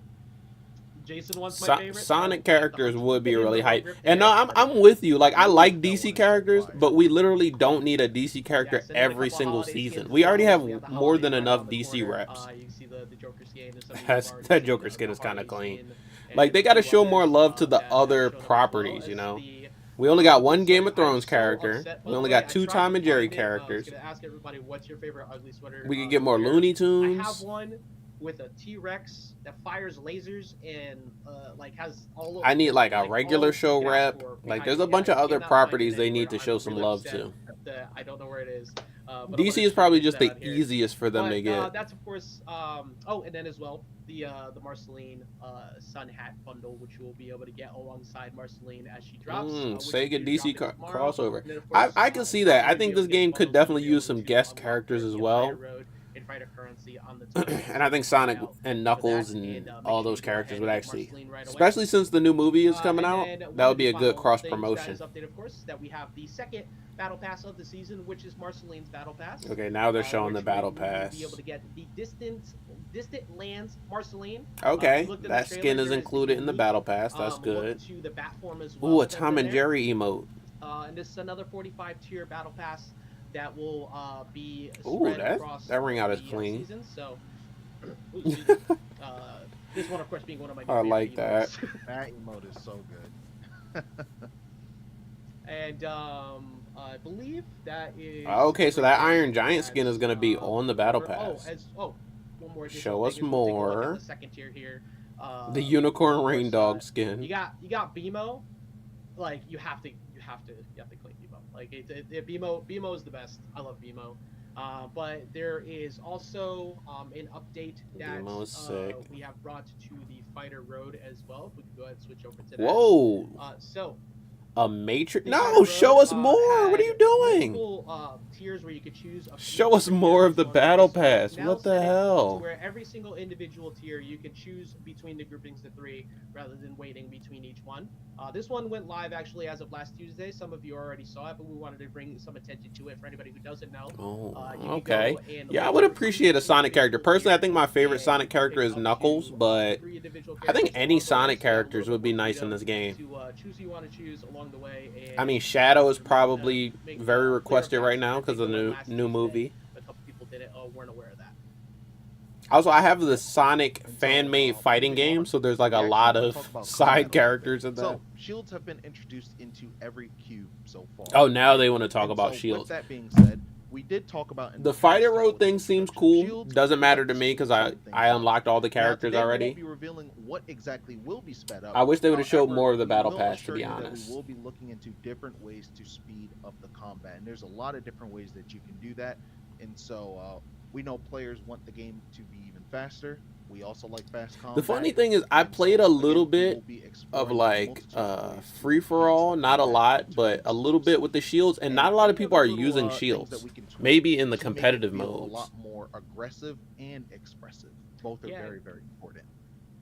Jason one's my favorite. Sonic so, characters the would be Hulk really and hype. the Griffin And no, are I'm with you. Like, I Ooh, like that DC one is so characters, fire. but we literally don't need a DC character Yes, and then a every couple single holiday skins season. as We already well. have We the more than holiday right enough around the DC corner. reps. You can see the Joker skin. And some of you That's- have already that seen Joker the skin is kinda Harley clean. skin, Like, and they a gotta few show more others, love to the that other showed up as well properties, as you know? the We only got one Sun. Game of I'm Thrones so character. upset, by We the only way. got I two tried Tom to and Jerry find it. I was characters. gonna ask everybody what's your favorite ugly sweater. We could get more rare. Looney I have Tunes. one with a T-Rex that fires lasers and like has all. I need like a all regular you show can ask rep. for Like, behind there's it. a bunch I of other cannot find it properties they anywhere. need to show I'm some really love upset to. that I don't know where it is. But I wanted DC is to probably get just that the out here. easiest for them to get. That's of course. Oh, and then as well the Marceline Sun Hat bundle, which you will be able to get alongside Marceline as she drops. Which Sega will be DC dropping tomorrow. crossover. And then, of course, I can see that. I you'll think be able this to get game could bundles definitely to be use able some to guest unlock characters your as Fighter well. Road and Fighter Currency on the And I think Sonic now and for Knuckles that, and make all sure those you go characters ahead would and get actually, Marceline right away. especially since the new movie is coming And out, then that one would of be the a good final cross things promotion. That is updated, of course, that we have the second Battle Pass of the season, which is Marceline's Battle Pass. Okay, now they're showing the which Battle we will Pass. Be able to get the distant lands Marceline. Okay, if you looked in the that trailer, skin is there included in the unique, Battle Pass. That's look good. to the bat form as well Ooh, a that's Tom in and there. Jerry emote. And this is another 45 tier Battle Pass that will be Ooh, spread that- across that ring out is the, clean. season. So, ooh, excuse me. This one, of course, being one of my. New I favorite like that. emotes. That emote is so good. And I believe that is. Okay, so that everything Iron Giant skin is gonna be on the Battle Pass. one more. additional Show us thing is we'll take a look at more. The second tier here. The Unicorn of course, Rain Dog skin. You got BMO, like you have to claim BMO. Like BMO is the best. I love BMO. But there is also an update that BMO is sick. we have brought to the Fighter Road as well. If we can go ahead and switch over to that. Whoa, So a Matrix? the No, Fighter show Road, us more. What are had you doing? multiple, tiers where you could choose a few Show us different more of the tiers. Battle So Pass. now What the set it to hell? Where every single individual tier you can choose between the groupings of 3 rather than waiting between each one. This one went live actually as of last Tuesday. Some of you already saw it, but we wanted to bring some attention to it for anybody who doesn't know. Oh, You can okay. go and Yeah, I look would over appreciate a each Sonic character. individual Personally, I tier think my favorite and Sonic character pick is up Knuckles, to, but 3 individual I think characters any along the way, Sonic so you have a characters little would be bit nice in freedom this game. To choose who you want to choose along the way. I And mean, Shadow is make probably make, very clear requested right facts. now I because think of the it went new last new Tuesday. movie. A couple people didn't weren't aware of that. Also, I have the Sonic And so, fan-made fighting moving game, on, so there's like a we actually lot wanna of talk about side combat a little characters bit. in that. So shields have been introduced into every cube so far. Oh, now they want to talk And about so shields. With that being said, we did talk about in The past Fighter Road episodes thing seems introduction cool. shields, Doesn't matter to but me because speed I things I up. unlocked all the Now, characters today we already. won't be revealing what exactly will be sped up. I wish they would have showed However, more of the we Battle will Pass, to assure be you that honest. We will be looking into different ways to speed up the combat, and there's a lot of different ways that you can do that. And so we know players want the game to be even faster. We also like fast combat. The funny thing is, I And so, played a again, little we bit will be of exploring a like multitude of ways to free for all, speed not a combat lot, to but a little bit exclusives. with the shields, and And not a lot of any people are little, using things that shields. we can tweak Maybe in the to make it competitive feel a modes. lot more aggressive and expressive. Both are Yeah. very, very important.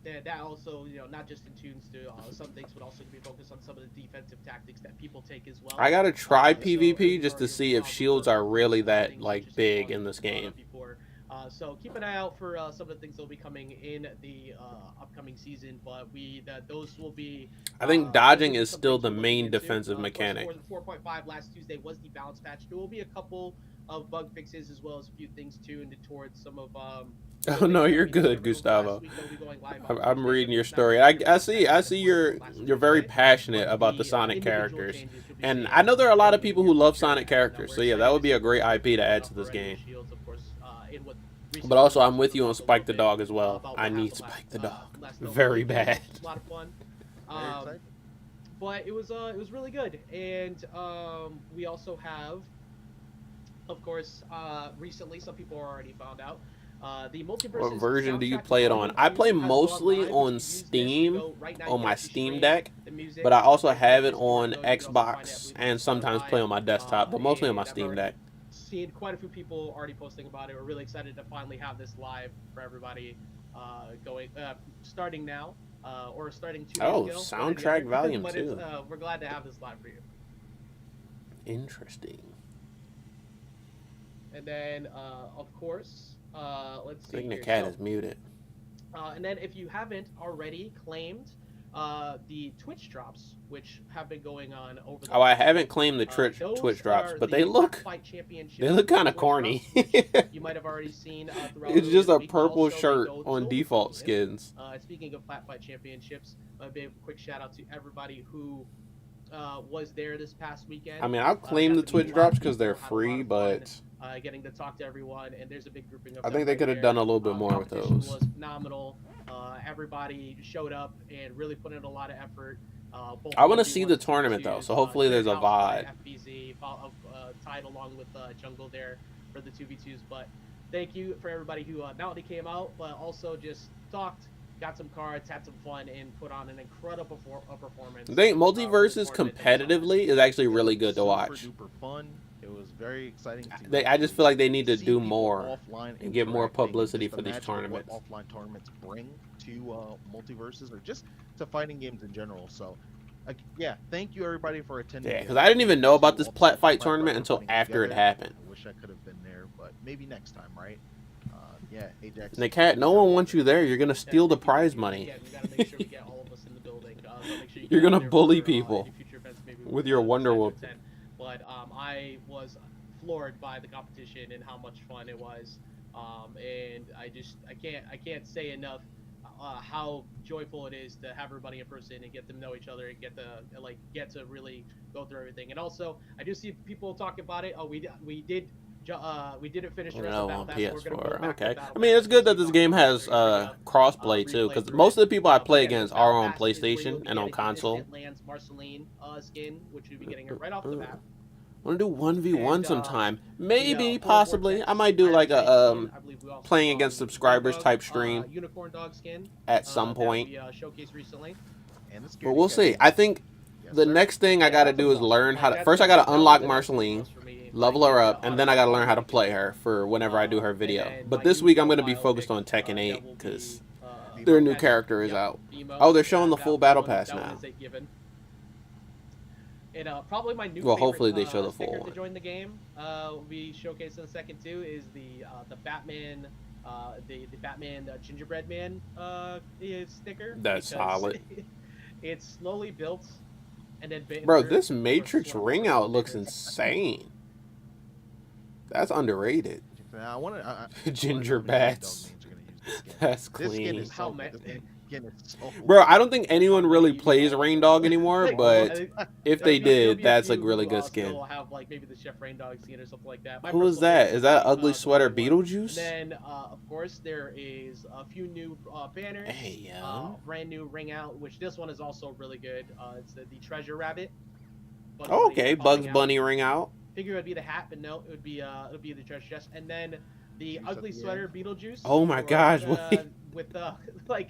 That also, not just in tunes to some things, but also to be focused on some of the defensive tactics that people take as well. I gotta try So PvP it just to was see if already shields are really some that things like such as big Jrod in this brought up game. before. So keep an eye out for some of the things that will be coming in the upcoming season, but those will be. I think those dodging will be is some still things the we're main looking into. defensive Of course, mechanic. for 4.5 last Tuesday was the balance patch. There will be a couple of bug fixes as well as a few things tuned towards some of. Oh no, you're good, Gustavo. I'm reading your story. I see you're very passionate about the Sonic characters, and I know there are a lot of people who love Sonic characters. So yeah, that would be a great IP to add to this game. But also, I'm with you on Spike the Dog as well. I need Spike the Dog very bad. A lot of fun. Very excited. But it was really good, and we also have, of course, recently some people already found out the Multiversus. What version do you soundtrack play it on? volume I 2 play has gone mostly live. You on can use this to Steam, go right now. on You my can actually Steam stream Deck, the music but I also right have there. it on You can also find it, I Xbox believe, and on sometimes Spotify. play on my desktop, but mostly on my And I've Steam already Deck. seen quite a few people already posting about it. We're really excited to finally have this live for everybody, starting now, or starting 2 days Oh, ago. soundtrack volume but 2. We're glad to have this live for you. Interesting. And then, of course, let's I see think the here. cat So, is muted. And then if you haven't already claimed the Twitch drops, which have been going on over the Oh, I haven't claimed the those Twitch drops, are but the they look Fight Championships they look kind of Twitch corny. drops, which you might have already seen throughout It's just the a week, but purple also they shirt go on silver default premium. skins. Speaking of Fight Championships, a quick shout out to everybody who was there this past weekend. I mean, I'll claim got the to meet Twitch a lot of drops because people, they're had a lot free, of fun, but getting to talk to everyone, and there's a big grouping of I them think they right could have there. done a little bit more with Competition those. was phenomenal. Everybody showed up and really put in a lot of effort. Both I want to 1v1s, see the tournament though, 2v2s, so hopefully there's a House by VOD. FBZ, tied along with Jungle there for the 2v2s. But thank you for everybody who not only came out, but also just talked, got some cards, had some fun, and put on an incredible performance. I think for the Multiversus tournament themselves. competitively is actually really good to watch. Super duper fun. It was very exciting. I just feel like they need to see do people more offline and get more interacting, publicity just for these imagine what tournaments. offline tournaments bring to Multiversus or just to fighting games in general. So, yeah, thank you everybody for attending. Yeah, because I didn't even know about this fight tournament until after it happened. I wish I could have been there, but maybe next time, right? Yeah, Ajax. The cat, no one wants you there. You're gonna steal the prize money. Yeah, we gotta make sure we get all of us in the building. Make sure You're get gonna out there bully for, people any future events, maybe with your Wonder decide to Whoop. attend. But I was floored by the competition and how much fun it was. And I can't say enough how joyful it is to have everybody in person and get to know each other and get to really go through everything. And also, I do see people talk about it. Oh, we didn't finish the rest No, of on Battle Pass. We're gonna go PS4. back to Okay. Battle I mean, Pass it's good that and this see game how has crossplay too, replay because through most it. of the people I But play yeah, against Battle are on Pass is where you'll PlayStation be and on getting console. instant Lands Marceline skin, which you'll be getting right off the bat. I want to do 1v1 And, sometime. Maybe, Full possibly. Vortex I might do Iron like Giant a skin. I believe we also playing saw against Unicorn subscribers Dog, type stream Unicorn Dog skin at some that point. we showcased recently. And the But we'll see. security I think Yes, the sir. next thing I gotta That's a do is must. learn how to. Like, First, I that's- gotta that was unlock a Marceline, must for me. level Like, her yeah, up, and then I gotta learn how to honestly, play her for whenever I do her and video. then But my this new week I'm gonna be profile focused pic, on Tekken that 8 will because be, their new Fetch, character is yep, out. Emo, Oh, they're showing the that full battle one- pass that one now. is a given. And probably my new Well, favorite, hopefully they show the sticker full to one. join the game. Will be showcased in a second too. Is the Batman, the Batman gingerbread man sticker. That's because solid. It's slowly built, and then Bro, they're- this they're Matrix slow. ring out looks insane. That's underrated. I want to. Ginger bats. That's This skin clean. is How so ma- good. This skin is so Bro, I don't think anyone really plays Rain Dog anymore, Like, but if they there'll did, be that's a few really who, good skin. Still have like maybe the Chef Rain Dog skin or something like that. My Who is personal that? favorite Is that would be, ugly the sweater Wonder Woman. Beetlejuice? And then, of course, there is a few new banners. Hey, yo. Brand new ring out, which this one is also really good. It's the Treasure Rabbit. Bugs Oh, Bunny okay, popping Bugs out. Bunny ring out. Figure it would be the hat, but no, it would be the treasure chest. And then the Juice ugly at the sweater Beetlejuice. Oh my for, gosh, with like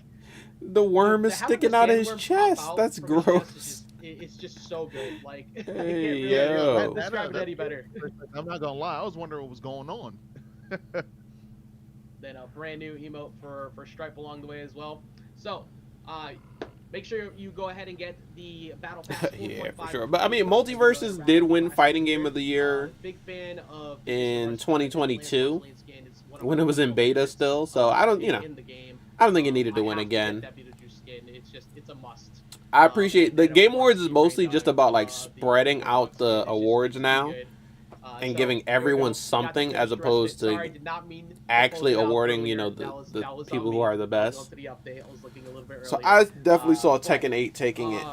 The worm the- is having sticking the out of his sandworm pop chest. out That's from his chest gross. is just- it's just so good. Like I can't Hey, really yo. describe it any better. I'm not gonna lie. I was wondering what was going on. Then a brand new emote for Stripe along the way as well. So, make sure you go ahead and get the Battle Pass. Yeah, 4.5 for sure. But I mean, Multiversus did win Fighting Game of the Year Big fan of in Mr. 2022 Marceline skin. It's one of when my it was in personal beta favorites, still. So I don't, in the game. I don't think it needed to I win have to get again. that Beetlejuice skin. It's a must. I appreciate the and then, Game of Awards course, is the mostly Rain just Dog, about like the spreading Rain out Dog the skin. It's just awards really now good. and So, giving there we everyone go. something Got as the opposed Sorry, to did not mean to actually close it out awarding, you earlier. know, the That was people on who me. are the Going best. to the update. I was looking a little bit So earlier. I definitely saw But, Tekken 8 taking it.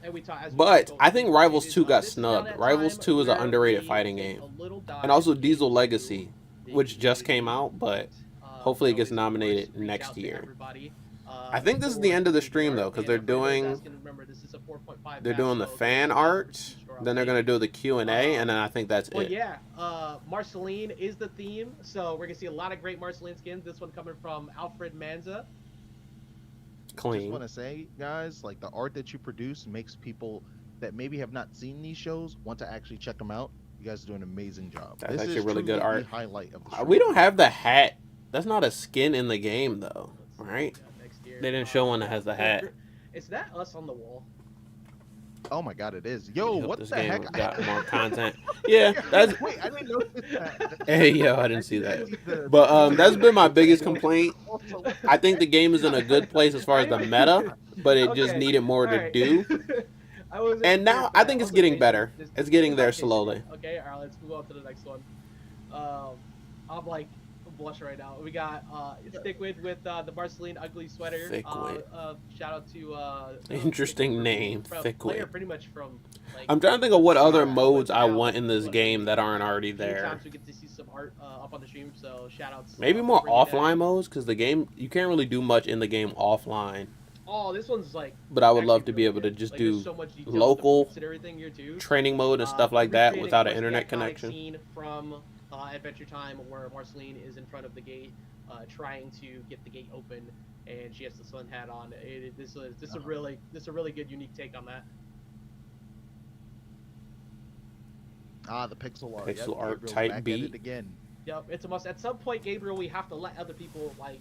And we talk, as we But talked I over, think it Rivals is, 2 got this is now snubbed. that Rivals time 2 is an where underrated we fighting take game. a little dive And also into Diesel Legacy, the which just came community out, but and, hopefully it gets always, of nominated course, reach next out to year. everybody, I think this is the for end of the who stream you are. though, because And they're for those doing asking, remember, this is a 4.5 they're patch, doing the so fan this is art, the store then they're update. gonna do the Q&A, and then I think that's Well, it. yeah, Marceline is the theme, so we're gonna see a lot of great Marceline skins. This one coming from Alfred Manza. Just Clean. want to say, guys, like the art that you produce makes people that maybe have not seen these shows want to actually check them out. You guys do an amazing job. That's This actually is really good truly art. The highlight of the We stream. don't have the hat. That's not a skin in the game though, Let's see right? what we got next year. They didn't show one that has the hat. Is that us on the wall? Oh my god, it is. Yo, I hope what this the game heck? got more content. Yeah, that's. Wait, I didn't notice that. Hey, yo, I didn't see that. The- But that's been my biggest complaint. Also, I think the game is in a good place as far as the meta, but it just Okay, needed more to alright. do. I wasn't And prepared now for I that. think it's Also, getting Jason, better. this- It's getting there this is not Jason. slowly. Okay, alright, let's move on to the next one. I'm like blushing right now. We got Thickwood with the Marceline ugly sweater. Thickwood. Shout out to Interesting name, player Thickwood. pretty much from. Like, I'm trying to think of what other Yeah, modes I now, want in this what, game that aren't a already few there. times we get to see some art up on the stream, so shout outs. Maybe more offline modes, because the game, you can't really do much in the game offline. Oh, this one's like. But I would actually love to be really able to good. just Like, there's do so much detail local and everything here too. training mode and stuff like that Recreating, without of an course, the internet iconic connection. Scene from Adventure Time where Marceline is in front of the gate, trying to get the gate open, and she has the sun hat on. This is a really good unique take on that. the pixel art. Pixel Yep, art Gabriel's type back at beat. it again. Yep, it's a must. At some point, Gabriel, we have to let other people like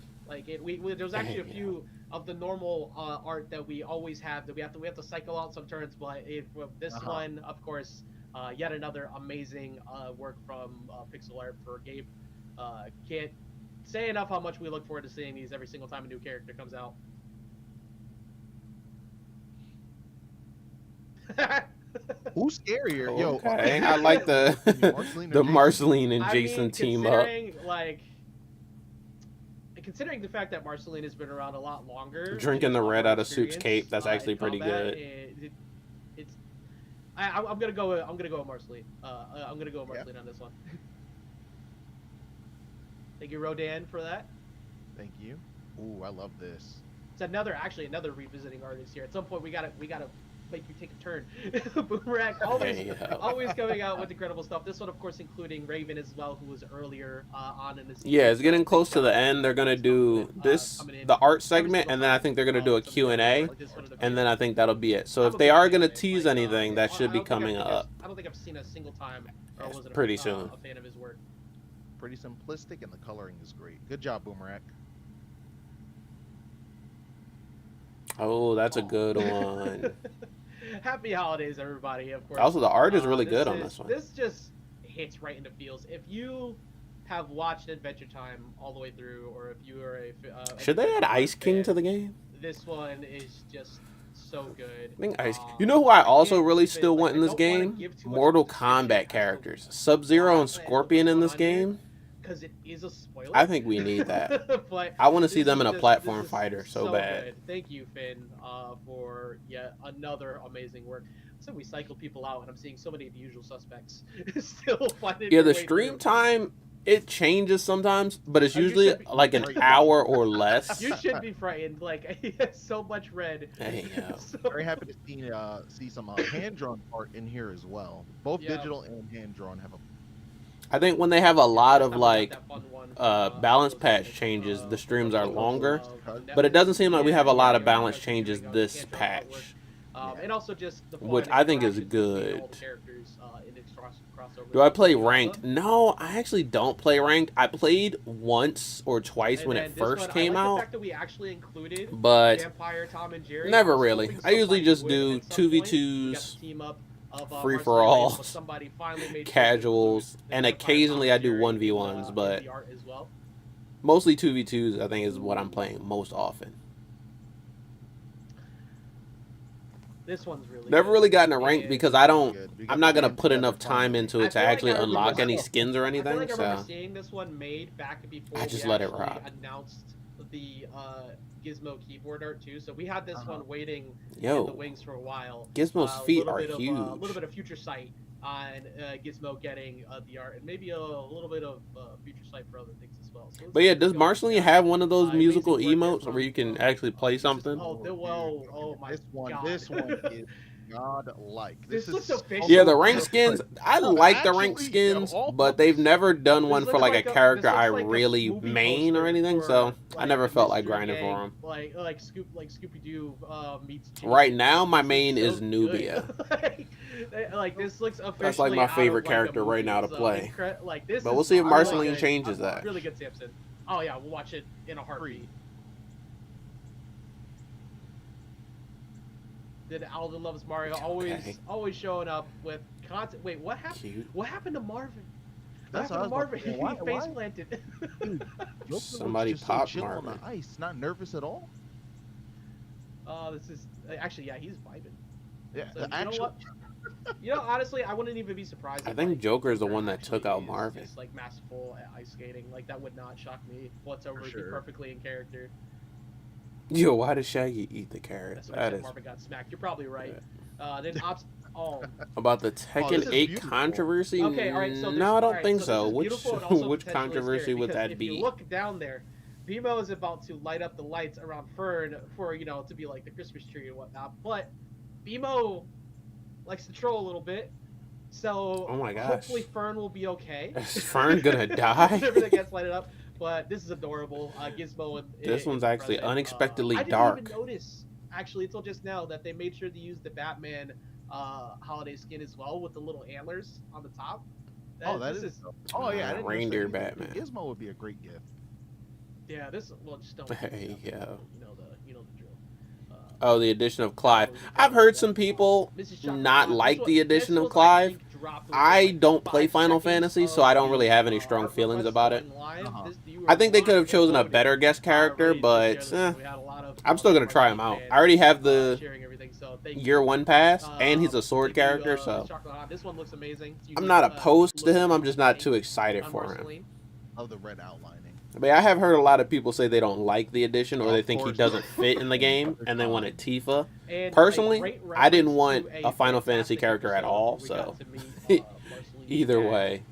it. There's actually a few of the normal art that we always have that we have to cycle out some turns, but this one, of course, yet another amazing work from pixel art for Gabe. Can't say enough how much we look forward to seeing these every single time a new character comes out. Who's scarier? Yo, Okay, I like the Marceline or the Jason? Marceline and I Jason mean, team up. Considering the fact that Marceline has been around a lot longer, Drinking the red out of Soup's cape, that's actually in pretty combat, good. I'm gonna go with Marceline. I'm gonna go with Marceline on this one. Thank you, Rodan, for that. Thank you. Ooh, I love this. It's another revisiting artist here. At some point, we gotta make you take a turn. Boomerang always coming out with incredible stuff. This one, of course, including Raven as well, who was earlier on in the season. Yeah, it's getting close to the end. They're gonna do this, the art segment, and then I think they're gonna do a Q&A, and then I think that'll be it. So if they are gonna tease anything, that should be coming up. I don't think I've seen a single time. Yes, wasn't pretty soon. A fan of his work. Pretty simplistic, and the coloring is great. Good job, Boomerang. Oh, that's a good one. Happy holidays, everybody! Of course. Also, the art is really good on this one. This just hits right into feels. If you have watched Adventure Time all the way through, or if you are a Should they add Ice King to the game? This one is just so good. I think Ice. You know who I also can't really even- still like, want in I this don't wanna game? give too much Mortal description Kombat as to characters. Sub-Zero and Scorpion in this game. Because it is a spoiler. I think we need that. But I want to see this them is in a just- platform this is fighter so bad. good. Thank you, Finn, for yet another amazing work. So we cycle people out, and I'm seeing so many of the usual suspects still finding. Yeah, their the way stream through. time, it changes sometimes, but it's You usually should be- like an hour or less. You should be frightened. Like he has so much red. Hey, yo. So- Very happy to see some hand-drawn art in here as well. Both Yeah. digital and hand-drawn have a. I think when they have a lot of That was like that fun one, balance was patch like, changes, the uh, streams are longer. Netflix. But it doesn't seem like we have a lot of Yeah, balance yeah, changes yeah, this hand-drawn patch. artwork. And also just the fun Which I think is interactions between good. all the characters, in its crossover. Do I play ranked? No, I actually don't play ranked. I played once or twice And when then it this first one, came I like the out, fact that we actually included but Vampire, Tom, and Jerry. never I was really. hoping I usually somebody just would, do and at some point, we got 2v2s, the team up of, free Marceline for all, Lane, but somebody finally made sure to casuals, include the and Vampire, occasionally Tom, I and do Jerry 1v1s, in but the art as well. mostly 2v2s I think is what I'm playing most often. This one's really Never good. really gotten a rank And because I don't. Good. We got I'm not the gonna hands put together enough time finally. into I it to feel like actually I remember unlock any myself. skins or I anything. feel like I remember So seeing this one made back before I just we let it actually rock. announced the Gizmo keyboard art too. So we had this one waiting in the yo, wings for a while. Gizmo's A feet little are bit of, huge. a little bit of future sight on Gizmo getting the art, and maybe a little bit of future sight for other things as well. So But yeah, let's does go Marceline down. have one of those Amazing musical work there emotes from, where you can actually play something? Oh, whoa! Oh my This one, god! this one is god-like. This is looks official. Yeah, the rank skins. I No, like the rank actually, skins, all but of they've them. never done This one for looks like a this character looks I like a really movie main or poster anything. for, So I like, never the felt like Mystery grinding for Gang, them. like Scooby Doo meets. Jason. Right now, my This main so is good. Nubia. like this looks officially. That's like my out of, favorite like, a character right movie. now to So, play. like this. But we'll is see if really Marceline good. changes that. Really good, Samson. Oh yeah, we'll watch it in a heartbeat. Did Alden loves Mario always showing up with constant. Wait, what happened? Cute. What happened to Marvin? That's what what I happened was to about Marvin? to say. He face planted. Dude, Joker Somebody looks just so pop chill on Marvin. the ice, not nervous at all. This is actually he's vibing. Yeah, So, the you know actual. what? Honestly, I wouldn't even be surprised. I if, think like, Joker's the Joker one that took actually out is Marvin. just, like, masterful at ice skating. Like that would not shock me whatsoever. He'd be sure. perfectly in character. Yo, why did Shaggy eat the carrot? That's what That said is Marvin got smacked. You're probably right. Then about the this Tekken is 8 beautiful. controversy. Okay, all right. So no, I don't alright, think so. so. This is Which beautiful and also which potentially controversy scary, would because that if be? you look down there, BMO is about to light up the lights around Fern for to be like the Christmas tree and whatnot. But BMO likes to troll a little bit, so Oh my gosh. hopefully Fern will be okay. Is Fern gonna die? Whenever that gets lighted up. But this is adorable. Gizmo and This one's actually president. unexpectedly I didn't dark. even notice actually until just now that they made sure to use the Batman holiday skin as well with the little antlers on the top. That this is. Oh yeah, I didn't Reindeer notice that either. Batman. Gizmo would be a great gift. Yeah, this just don't. Hey, you yo. know the drill. Oh, the addition of Clive. I've heard some people not like the addition of Clive. I don't play Final Fantasy, so I don't really have any strong feelings about it. I think they could have chosen a better guest character, but I'm still gonna try him out. I already have the Year 1 pass, and he's a sword character, so this one looks amazing. I'm not opposed to him. I'm just not too excited for him. Of the red outlining. But I have heard a lot of people say they don't like the addition, or they Of think he course. doesn't fit in the game, and they wanted Tifa. And Personally, I didn't want reference a to Final Fantasy fantastic character at episode all, where we so got to meet, Marceline either and, way.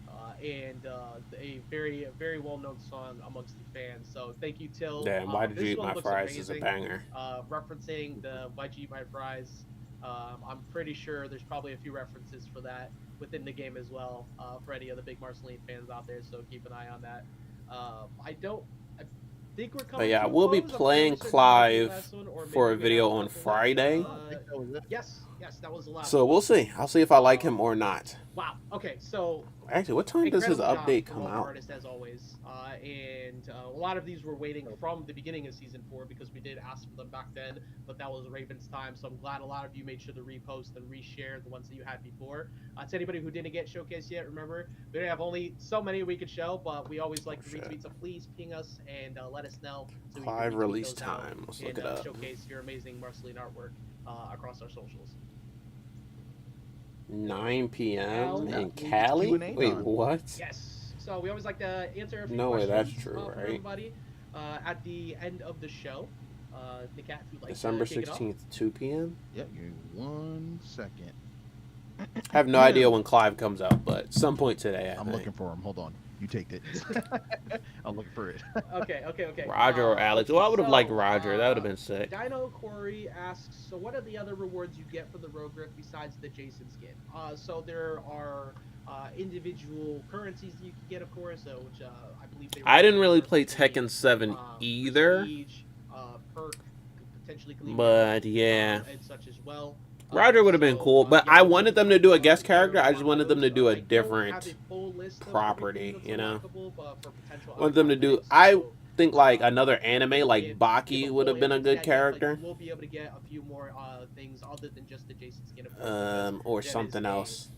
And a very well-known song amongst the fans. So thank you, Till. Damn, why did this you eat one my looks fries is a amazing. banger. Referencing the Why'd You Eat My Fries. I'm pretty sure there's probably a few references for that within the game as well, for any of the big Marceline fans out there, so keep an eye on that. I think we're coming But yeah, to a we'll be close. I'm playing fairly certain that was the Clive last one, or for a maybe we video have on couple left. Friday. Yes, that was the last So one. we'll see. I'll see if I like him or not. Wow, okay, so Actually, what time does his incredible job update from come all out? artists, as always. And a lot of these were waiting from the beginning of season 4 because we did ask for them back then, but that was Raven's time. So I'm glad a lot of you made sure to repost and reshare the ones that you had before. To anybody who didn't get showcased yet, remember we have only so many we could show, but we always like to retweet. So please ping us and let us know. So we can Clive retweet release those out time. Let's look and it up. showcase your amazing Marceline artwork across our socials. 9 p.m. Well, in yeah, Cali? Q&A Wait, time. what? Yes. So we always like to answer a few No way, questions that's true, from right? everybody at the end of the show. Nikat, if you'd like December to kick it off. 16th, 2 p.m. Yep, give me 1 second. I have no idea when Clive comes out, but some point today, I I'm think. looking for him. Hold on. You take it. I'm looking for it. Okay. Roger or Alex. Well, I would have liked Roger. That would have been sick. Dino Corey asks, so what are the other rewards you get from the Rogue Rift besides the Jason skin? So there are individual currencies that you can get, of course, which I believe they I didn't really for play the, Tekken 7 either, prestige, perk, potentially Gleaming but Arrow, yeah. and such as well. Roger would have been cool, but I wanted them to do a guest character. I just wanted them to do a different property, you know? I wanted them to do... I think, like, another anime, like Baki would have been a good character. We'll be able to get a few more things other than just the Jason skin. Or something else.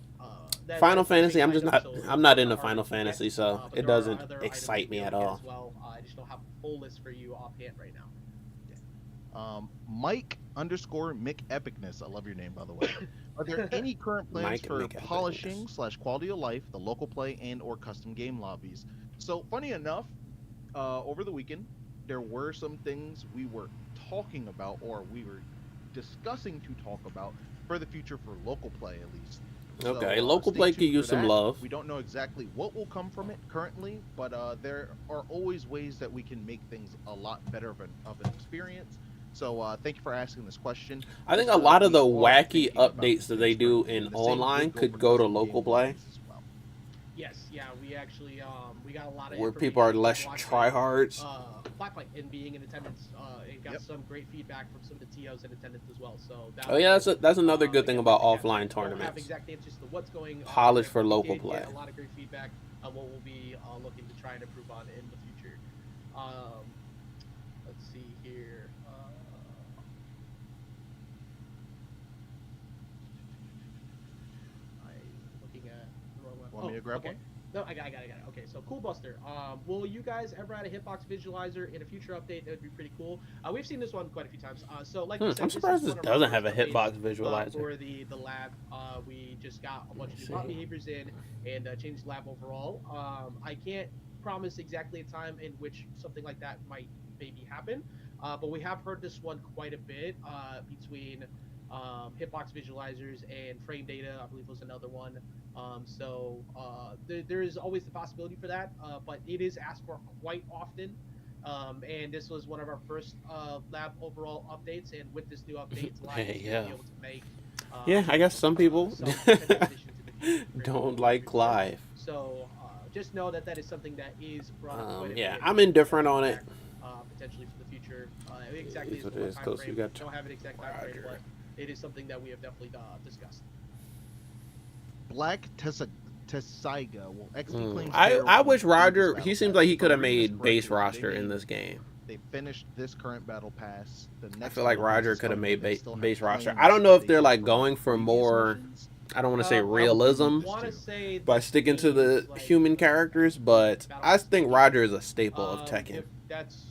That Final is a Fantasy, big I'm just item, not... so I'm not it's into hard Final to get, Fantasy, so but it there are doesn't other excite items me you'll at get all. as well. I just don't have a full list for you offhand right now. Mike _ Mick Epicness. I love your name, by the way. Are there any current plans Mike for Mick Epicness. polishing / quality of life, the local play and or custom game lobbies? So funny enough, over the weekend, there were some things we were talking about, or we were discussing to talk about for the future for local play, at least. Okay, So, local stay play tuned could for use some that. love. We don't know exactly what will come from it currently, but there are always ways that we can make things a lot better of an experience. So thank you for asking this question. I think a lot of the We are wacky thinking about updates that they things do for- in the same online for could go to custom local game play, lobbies as well. Yes, yeah, we actually we got a lot of where people are less tryhards. Blacklight and being in attendance and got Yep. some great feedback from some of the TOs in attendance as well. So that Oh yeah, that's another good thing again, about again, offline don't have tournaments. exact answers to what's going on. Polish for We local did play. get a lot of great feedback on what we'll be looking to try and improve on in the future. Let's see here. Want me to grab okay. one? No, I got it. Okay, so Cool Buster. Will you guys ever add a hitbox visualizer in a future update? That would be pretty cool. We've seen this one quite a few times. So like we said, I'm surprised this this is one of our doesn't have a first hitbox updates, visualizer. for the lab. We just got a bunch of new bot behaviors in and changed the lab overall. I can't promise exactly a time in which something like that might maybe happen, but we have heard this one quite a bit between hitbox visualizers and frame data. I believe was another one. There is always the possibility for that, but it is asked for quite often. And this was one of our first lab overall updates, and with this new update, it's a lot easier to be able to make. Yeah, I guess some people some additions in the future don't like Clive. So just know that that is something that is brought up quite a Yeah, bit. I'm indifferent on it. Potentially for the future. Exactly It is what what it is, time 'cause frame. you got Don't have an exact time frame, Roger. but it is something that we have definitely discussed. Black Tessaiga will XP claims. I wish Roger. Battle He seems Pass. like he could have If I read this made base correctly, roster they in made- this game. They finished this current battle pass. The I next feel like battle pass Roger is could have coming, made they still have base roster. claims I don't know if they they're did like from going for previous more. missions. I don't want to say I would realism think Want to say by this sticking to the is, like, human characters, but I think Roger is a staple of Tekken. if that's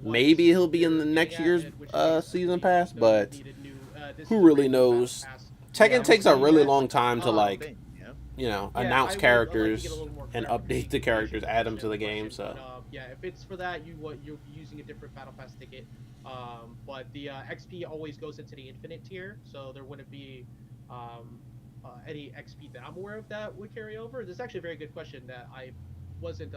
what Maybe he'll be in you're the next getting year's at, in which case season we pass, don't but need a new, this who is a really brand new battle knows? pass. Tekken Yeah, takes a we'll really see. long time to like, Thing, yeah. you know, Yeah, announce I would characters like to get a little more and clarification update the characters, add them to the question, game. So but, yeah, if it's for that, you're using a different battle pass ticket. But the XP always goes into the infinite tier, so there wouldn't be any XP that I'm aware of that would carry over. This is actually a very good question that I wasn't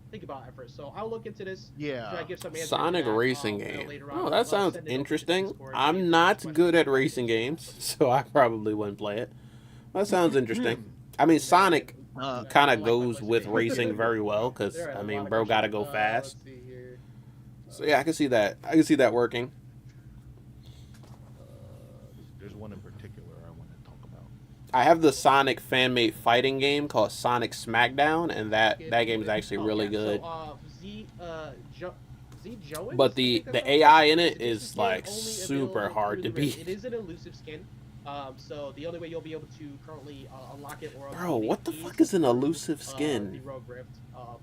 thinking about at first. So I'll look into this. Yeah. Try to give some answers Sonic to that, racing you know, game. later on. Oh, I'll that sounds send it over to the interesting. Discord, see if I'm there's not questions good at about racing it. games, so I probably wouldn't play it. That sounds interesting. I mean, Sonic Uh, kind I of like my goes question. with racing very well because There are I a mean, lot of bro, gotta questions. go fast. Let's see here. So yeah, I can see that. I can see that working. There's one in particular I want to talk about. I have the Sonic fan-made fighting game called Sonic Smackdown, and that game is actually really yeah, good. So, Z Jones? But I the think that's how AI it's in called. it This is skin like only super available hard through to the Rift. beat. It is an elusive skin. So the only way you'll be able to currently unlock it or Bro, obtain what the keys fuck is an through, elusive the skin? Rogue Rift.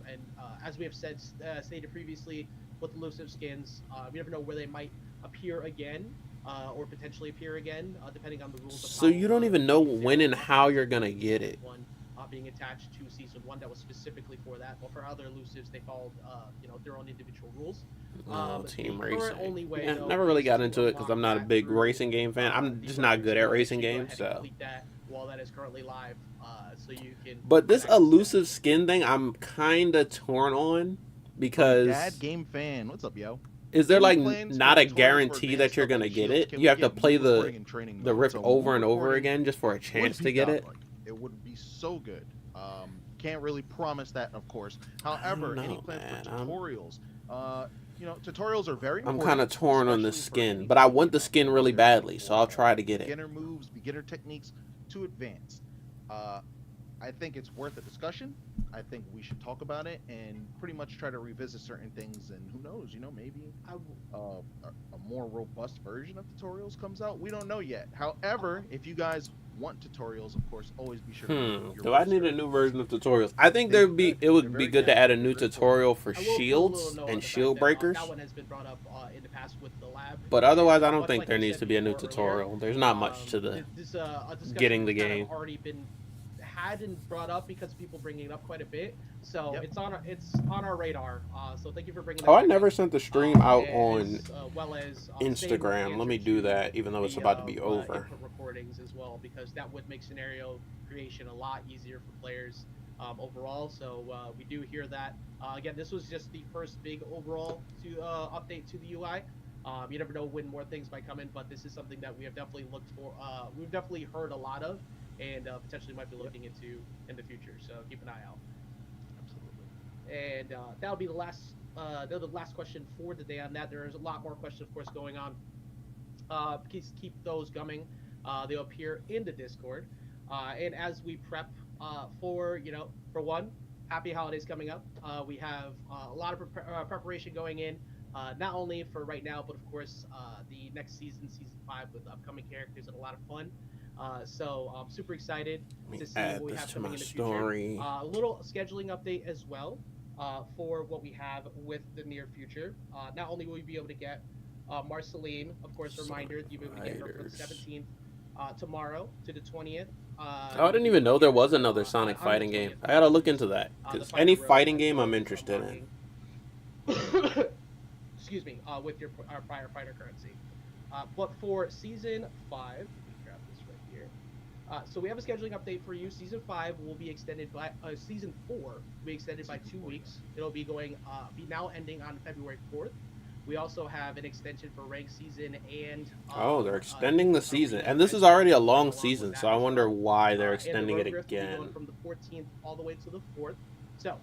And as we have stated previously, with elusive skins, you never know where they might appear again, or potentially appear again, depending on the rules. Of So how, you don't even know things when are. and how you're gonna get it. One being attached to season 1 that was specifically for that. But for other elusives, they followed their own individual rules. Team the current racing. only way, Yeah, though, never really is got to into it because I'm unlock not a that big through, racing game fan. I'm the just Rogue not Rift. good So at you racing can go games. ahead and So, complete that while that is currently live, so you can. but this access that. elusive skin thing, I'm kind of torn on because Dad game fan, what's up, yo? is there Any like plans not for a tutorials for guarantee that advanced you're gonna upgrade get shields? it? Can You we have to get play move the recording and training the mode? Rift So over move and over recording, again just for a what chance if to he get got, it. like, it would be so good. Can't really promise that, of course. However, any know, plans for man. tutorials? Tutorials are very I'm important. kind of torn on the especially for skin, any but I want the beginner skin really player badly, so I'll for, try to get it. Beginner moves, beginner techniques to advanced. I think it's worth a discussion. I think we should talk about it and pretty much try to revisit certain things. And who knows, maybe a more robust version of tutorials comes out. We don't know yet. However, if you guys want tutorials, of course, always be sure. To Do I need a new version of tutorials? I think it would be good to add a new tutorial for I will put a shields little note on and the shield fact that, breakers. That one has been brought up in the past with the lab. But otherwise, I don't Much think like there we needs said to be a new before tutorial. earlier, There's not much to the this, a discussion getting the kind of game. already been had and brought up because of people bringing it up quite a bit. So Yep. it's on our radar. So thank you for bringing that Oh, I back never up. sent the stream out on As well as Instagram. Let me do that, even though it's about to be over. Input recordings as well, because that would make scenario creation a lot easier for players overall. So we do hear that. Again, this was just the first big overall update to the UI. You never know when more things might come in, but this is something that we have definitely looked for. We've definitely heard a lot of, and potentially might be looking into in the future. So keep an eye out. Absolutely. And that'll be the last question for the day on that. There's a lot more questions, of course, going on. Please keep those coming. They'll appear in the Discord. And as we prep for one, happy holidays coming up. We have a lot of preparation going in, not only for right now, but of course the next season, season 5, with upcoming characters and a lot of fun. So I'm super excited to see Add what we this have to coming my in the story. future. A little scheduling update as well for what we have with the near future. Not only will we be able to get Marceline, of course, reminder, you'll be able to get her from the Fighters. 17th tomorrow to the 20th. Oh, I didn't even know there was another Sonic On the fighting game. 20th, I gotta look into that, the because Fighter any Road, fighting as game well I'm as interested in. unlocking- excuse me, with our prior fighter currency. But for season 5, let me grab this right here. So we have a scheduling update for you. Season 5 will be extended by season 4 will be extended by 2 weeks. It'll be going be now ending on February 4th. We also have an extension for ranked season and Oh, they're extending the season, and this is already a long season, so I wonder why they're extending it and the Road Rift will be again. going from the 14th all the way to the 4th. So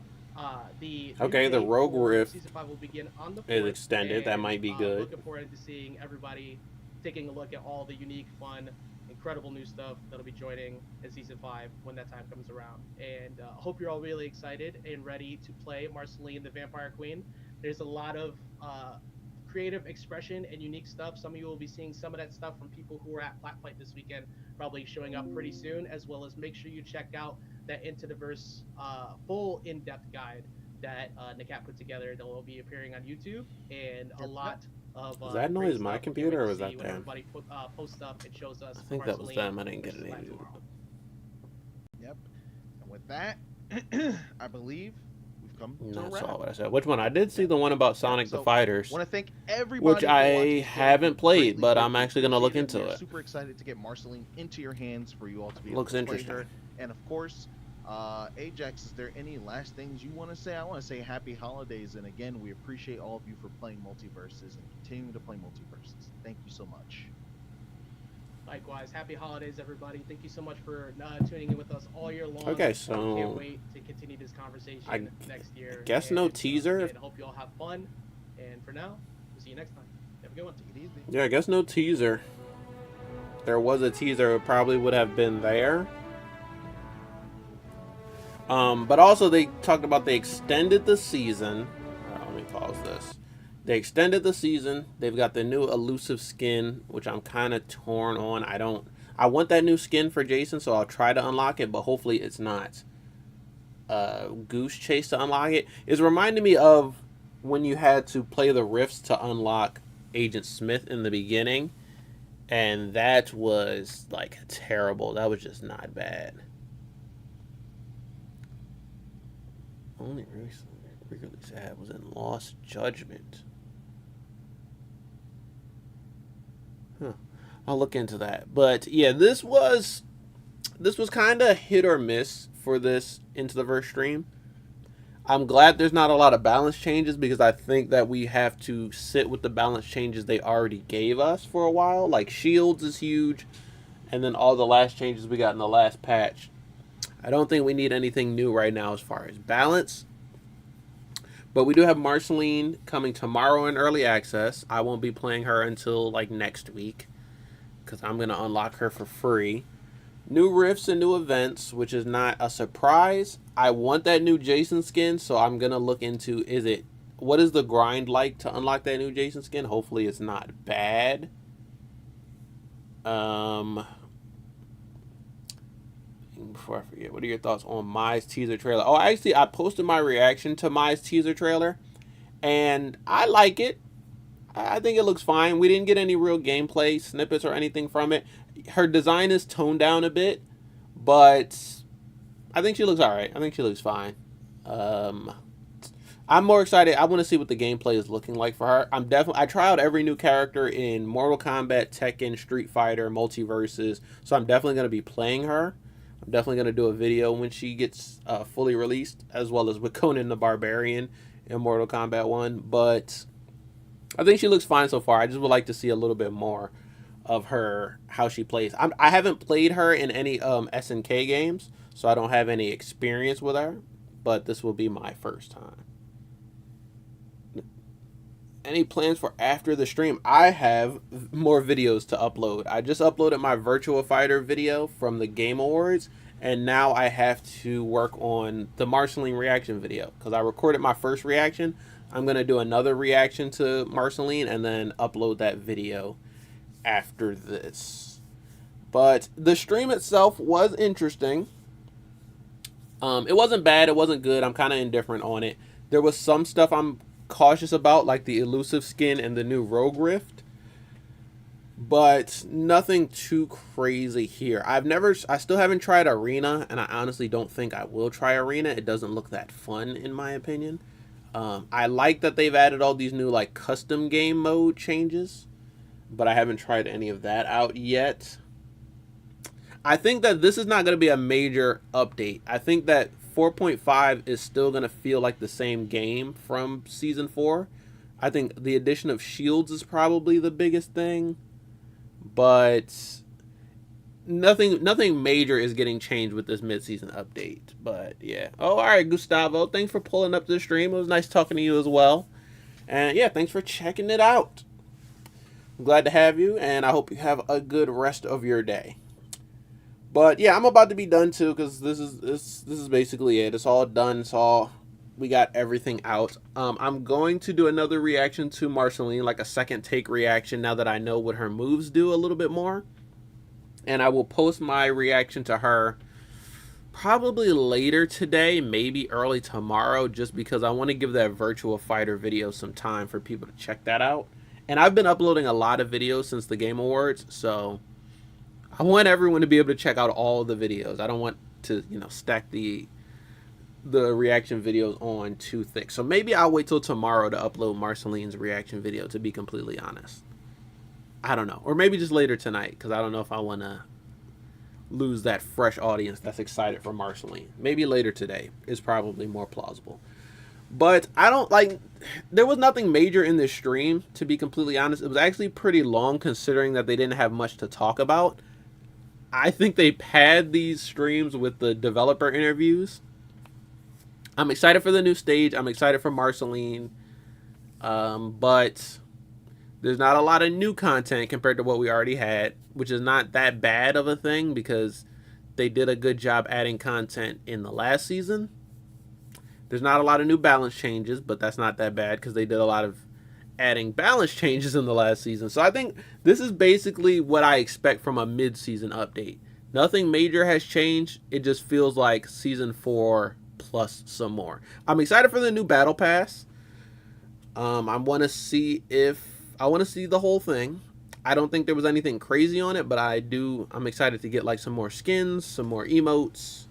the Okay, the date Rogue for Rift season 5 will begin on the 4th, is extended. That and, might be good. Looking forward to seeing everybody taking a look at all the unique, fun, incredible new stuff that'll be joining in season 5 when that time comes around. And I hope you're all really excited and ready to play Marceline, the Vampire Queen. There's a lot of creative expression and unique stuff. Some of you will be seeing some of that stuff from people who are at Flatfight this weekend, probably showing up pretty soon, as well as make sure you check out that Into the Verse full in-depth guide that Nakat put together that will be appearing on YouTube, and a lot of Is that great noise my stuff computer, you'll or was see that when them? everybody posts up and shows us. I think that was Marceline, them. I didn't get which it. is live tomorrow. Yep. And with that, I believe we've come to a That's wrap. all what I said. Which one? I did see the one about Sonic the So, Fighters, want to thank everybody which for I watching the show. haven't We played, greatly, but I'm greatly actually gonna look appreciate into We are it. super excited to get Marceline into your hands for you all to be Looks able to play interesting. her. And of course, Ajax, is there any last things you want to say? I want to say happy holidays, and again, we appreciate all of you for playing Multiverses and continuing to play Multiverses. Thank you so much. Likewise, happy holidays, everybody. Thank you so much for tuning in with us all year long. Okay, so can't wait to continue this conversation I next year. guess no And, teaser? and hope you all have fun. And for now, we'll see you next time. Have a good one. Take it easy. Yeah, I guess no teaser. There was a teaser, it probably would have been there. But also they talked about they extended the season. Let me pause this. They extended the season. They've got the new elusive skin, which I'm kind of torn on. I want that new skin for Jason, so I'll try to unlock it, but hopefully it's not Goose Chase to unlock it. It's reminding me of when you had to play the rifts to unlock Agent Smith in the beginning, and that was like terrible. That was just not bad. Only re-release ad was in Lost Judgment. Huh. I'll look into that. But yeah, this was kind of hit or miss for this Into the Verse stream. I'm glad there's not a lot of balance changes, because I think that we have to sit with the balance changes they already gave us for a while. Like shields is huge, and then all the last changes we got in the last patch. I don't think we need anything new right now as far as balance. But we do have Marceline coming tomorrow in early access. I won't be playing her until like next week, because I'm going to unlock her for free. New rifts and new events, which is not a surprise. I want that new Jason skin, so I'm going to look into what is the grind like to unlock that new Jason skin. Hopefully it's not bad. Before I forget, what are your thoughts on Mai's teaser trailer? Oh, actually, I posted my reaction to Mai's teaser trailer, and I like it. I think it looks fine. We didn't get any real gameplay snippets or anything from it. Her design is toned down a bit, but I think she looks all right. I think she looks fine. I'm more excited. I want to see what the gameplay is looking like for her. I try out every new character in Mortal Kombat, Tekken, Street Fighter, Multiversus, so I'm definitely going to be playing her. I'm definitely going to do a video when she gets fully released, as well as with Conan the Barbarian in Mortal Kombat 1. But I think she looks fine so far. I just would like to see a little bit more of her, how she plays. I haven't played her in any SNK games, so I don't have any experience with her. But this will be my first time. Any plans for after the stream? I have more videos to upload. I just uploaded my Virtua Fighter video from the Game Awards, and now I have to work on the Marceline reaction video, because I recorded my first reaction. I'm going to do another reaction to Marceline and then upload that video after this. But the stream itself was interesting. It wasn't bad. It wasn't good. I'm kind of indifferent on it. There was some stuff I'm cautious about, like the elusive skin and the new rogue rift. But nothing too crazy here. I still haven't tried Arena, and I honestly don't think I will try Arena. It doesn't look that fun, in my opinion. I like that they've added all these new like custom game mode changes, but I haven't tried any of that out yet. I think that this is not going to be a major update. I think that 4.5 is still going to feel like the same game from Season 4. I think the addition of shields is probably the biggest thing, but nothing major is getting changed with this mid-season update. But yeah. Oh, all right, Gustavo. Thanks for pulling up the stream. It was nice talking to you as well. And yeah, thanks for checking it out. I'm glad to have you, and I hope you have a good rest of your day. But yeah, I'm about to be done too, because this is basically it. It's all done. We got everything out. I'm going to do another reaction to Marceline, like a second take reaction, now that I know what her moves do a little bit more. And I will post my reaction to her probably later today, maybe early tomorrow, just because I want to give that virtual fighter video some time for people to check that out. And I've been uploading a lot of videos since the Game Awards, so I want everyone to be able to check out all the videos. I don't want to, stack the reaction videos on too thick. So maybe I'll wait till tomorrow to upload Marceline's reaction video, to be completely honest. I don't know. Or maybe just later tonight, because I don't know if I want to lose that fresh audience that's excited for Marceline. Maybe later today is probably more plausible. But there was nothing major in this stream, to be completely honest. It was actually pretty long, considering that they didn't have much to talk about. I think they pad these streams with the developer interviews. I'm excited for the new stage. I'm excited for Marceline. But there's not a lot of new content compared to what we already had, which is not that bad of a thing, because they did a good job adding content in the last season. There's not a lot of new balance changes, but that's not that bad, because they did a lot of adding balance changes in the last season. So I think this is basically what I expect from a mid-season update. Nothing major has changed. It just feels like Season 4 plus some more. I'm excited for the new battle pass. I want to see the whole thing. I don't think there was anything crazy on it, but I'm excited to get like some more skins, some more emotes.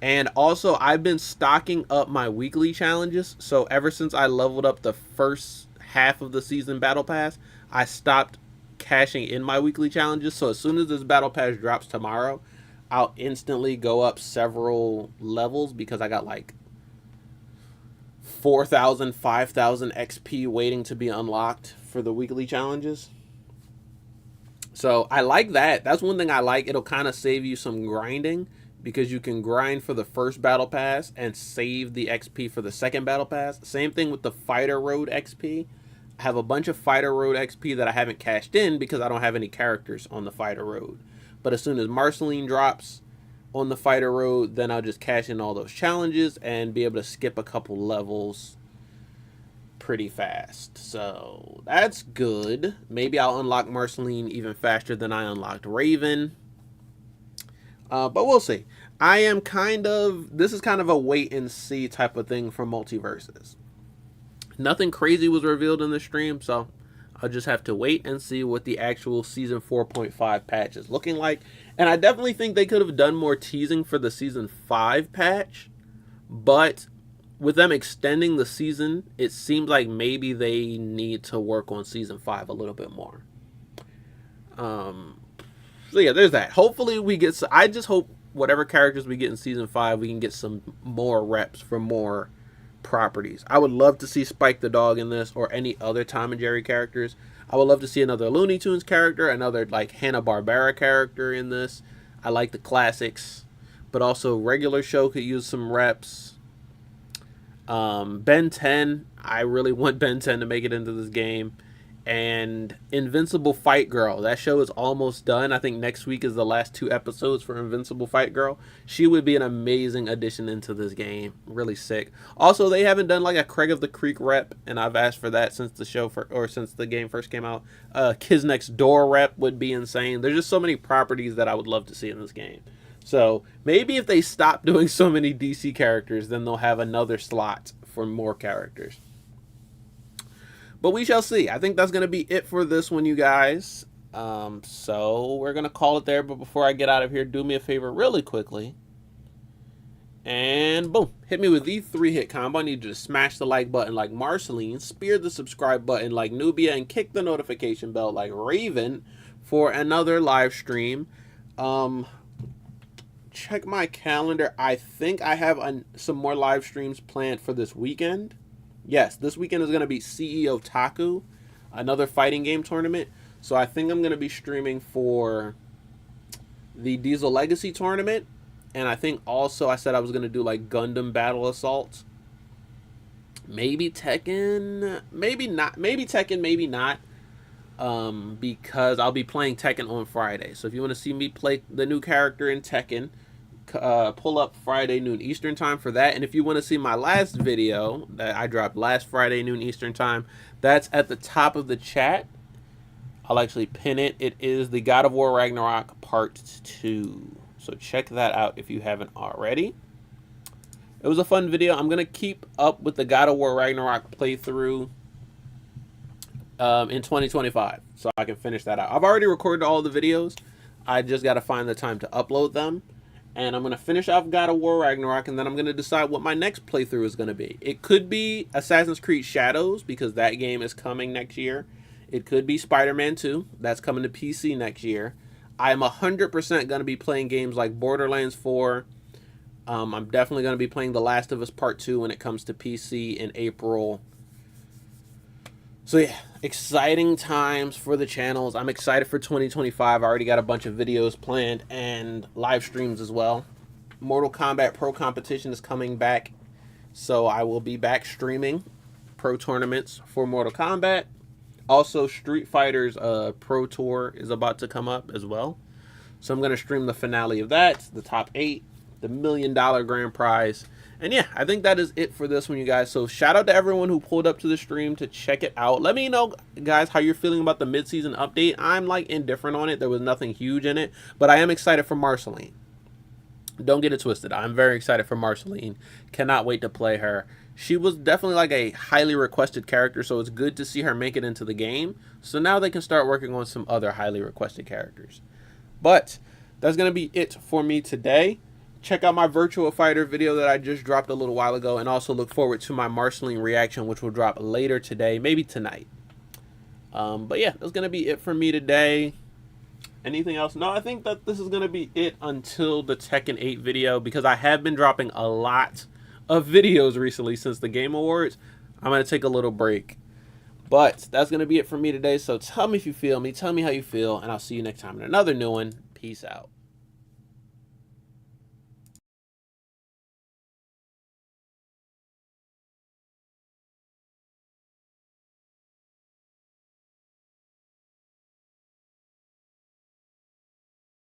And also, I've been stocking up my weekly challenges. So ever since I leveled up the first half of the season battle pass, I stopped cashing in my weekly challenges. So as soon as this battle pass drops tomorrow, I'll instantly go up several levels, because I got like 4,000, 5,000 XP waiting to be unlocked for the weekly challenges. So I like that. That's one thing I like. It'll kind of save you some grinding, because you can grind for the first battle pass and save the XP for the second battle pass. Same thing with the fighter road XP. I have a bunch of fighter road XP that I haven't cashed in because I don't have any characters on the fighter road. But as soon as Marceline drops on the fighter road, then I'll just cash in all those challenges and be able to skip a couple levels pretty fast. So that's good. Maybe I'll unlock Marceline even faster than I unlocked Raven. But we'll see. This is kind of a wait and see type of thing for Multiversus. Nothing crazy was revealed in the stream, so I'll just have to wait and see what the actual Season 4.5 patch is looking like. And I definitely think they could have done more teasing for the Season 5 patch, but with them extending the season, it seems like maybe they need to work on Season 5 a little bit more. So yeah, there's that. Hopefully we get I just hope whatever characters we get in Season 5, we can get some more reps for more properties. I would love to see Spike the Dog in this, or any other Tom and Jerry characters. I would love to see another Looney Tunes character, another like Hanna-Barbera character in this. I like the classics, but also regular show could use some reps. Ben 10, I really want Ben 10 to make it into this game. and Invincible Fight Girl. That show is almost done. I think next week is the last 2 episodes for Invincible Fight Girl. She would be an amazing addition into this game. Really sick. Also, they haven't done like a Craig of the Creek rep, and I've asked for that since the show since the game first came out. Kids Next Door rep would be insane. There's just so many properties that I would love to see in this game. So maybe if they stop doing so many DC characters, then they'll have another slot for more characters. But we shall see. I think that's going to be it for this one, you guys. So we're going to call it there. But before I get out of here, do me a favor really quickly. And boom. Hit me with the 3-hit combo. I need you to smash the like button like Marceline, spear the subscribe button like Nubia, and kick the notification bell like Raven for another live stream. Check my calendar. I think I have some more live streams planned for this weekend. Yes, this weekend is going to be CEO Taku, another fighting game tournament. So I think I'm going to be streaming for the Diesel Legacy tournament. And I think also I said I was going to do like Gundam Battle Assault. Maybe Tekken. Maybe not. Maybe Tekken, maybe not. Because I'll be playing Tekken on Friday. So if you want to see me play the new character in Tekken, pull up Friday noon Eastern time for that. And if you want to see my last video that I dropped last Friday noon Eastern time, that's at the top of the chat. I'll actually pin it. It is the God of War Ragnarok Part 2. So check that out if you haven't already. It was a fun video. I'm going to keep up with the God of War Ragnarok playthrough in 2025. So I can finish that out. I've already recorded all the videos. I just got to find the time to upload them. And I'm going to finish off God of War Ragnarok, and then I'm going to decide what my next playthrough is going to be. It could be Assassin's Creed Shadows, because that game is coming next year. It could be Spider-Man 2. That's coming to PC next year. I'm 100% going to be playing games like Borderlands 4. I'm definitely going to be playing The Last of Us Part 2 when it comes to PC in April. So yeah, exciting times for the channels. I'm excited for 2025. I already got a bunch of videos planned and live streams as well. Mortal Kombat Pro Competition is coming back. So I will be back streaming pro tournaments for Mortal Kombat. Also, Street Fighter's Pro Tour is about to come up as well. So I'm going to stream the finale of that, the top 8, the $1 million grand prize. And yeah, I think that is it for this one, you guys. So shout out to everyone who pulled up to the stream to check it out. Let me know, guys, how you're feeling about the mid-season update. I'm like indifferent on it. There was nothing huge in it, but I am excited for Marceline. Don't get it twisted. I'm very excited for Marceline. Cannot wait to play her. She was definitely like a highly requested character, so it's good to see her make it into the game. So now they can start working on some other highly requested characters. But that's going to be it for me today. Check out my Virtua Fighter video that I just dropped a little while ago, and also look forward to my Marceline reaction, which will drop later today, maybe tonight. But yeah, that's going to be it for me today. Anything else? No, I think that this is going to be it until the Tekken 8 video, because I have been dropping a lot of videos recently since the Game Awards. I'm going to take a little break. But that's going to be it for me today. So tell me if you feel me. Tell me how you feel. And I'll see you next time in another new one. Peace out.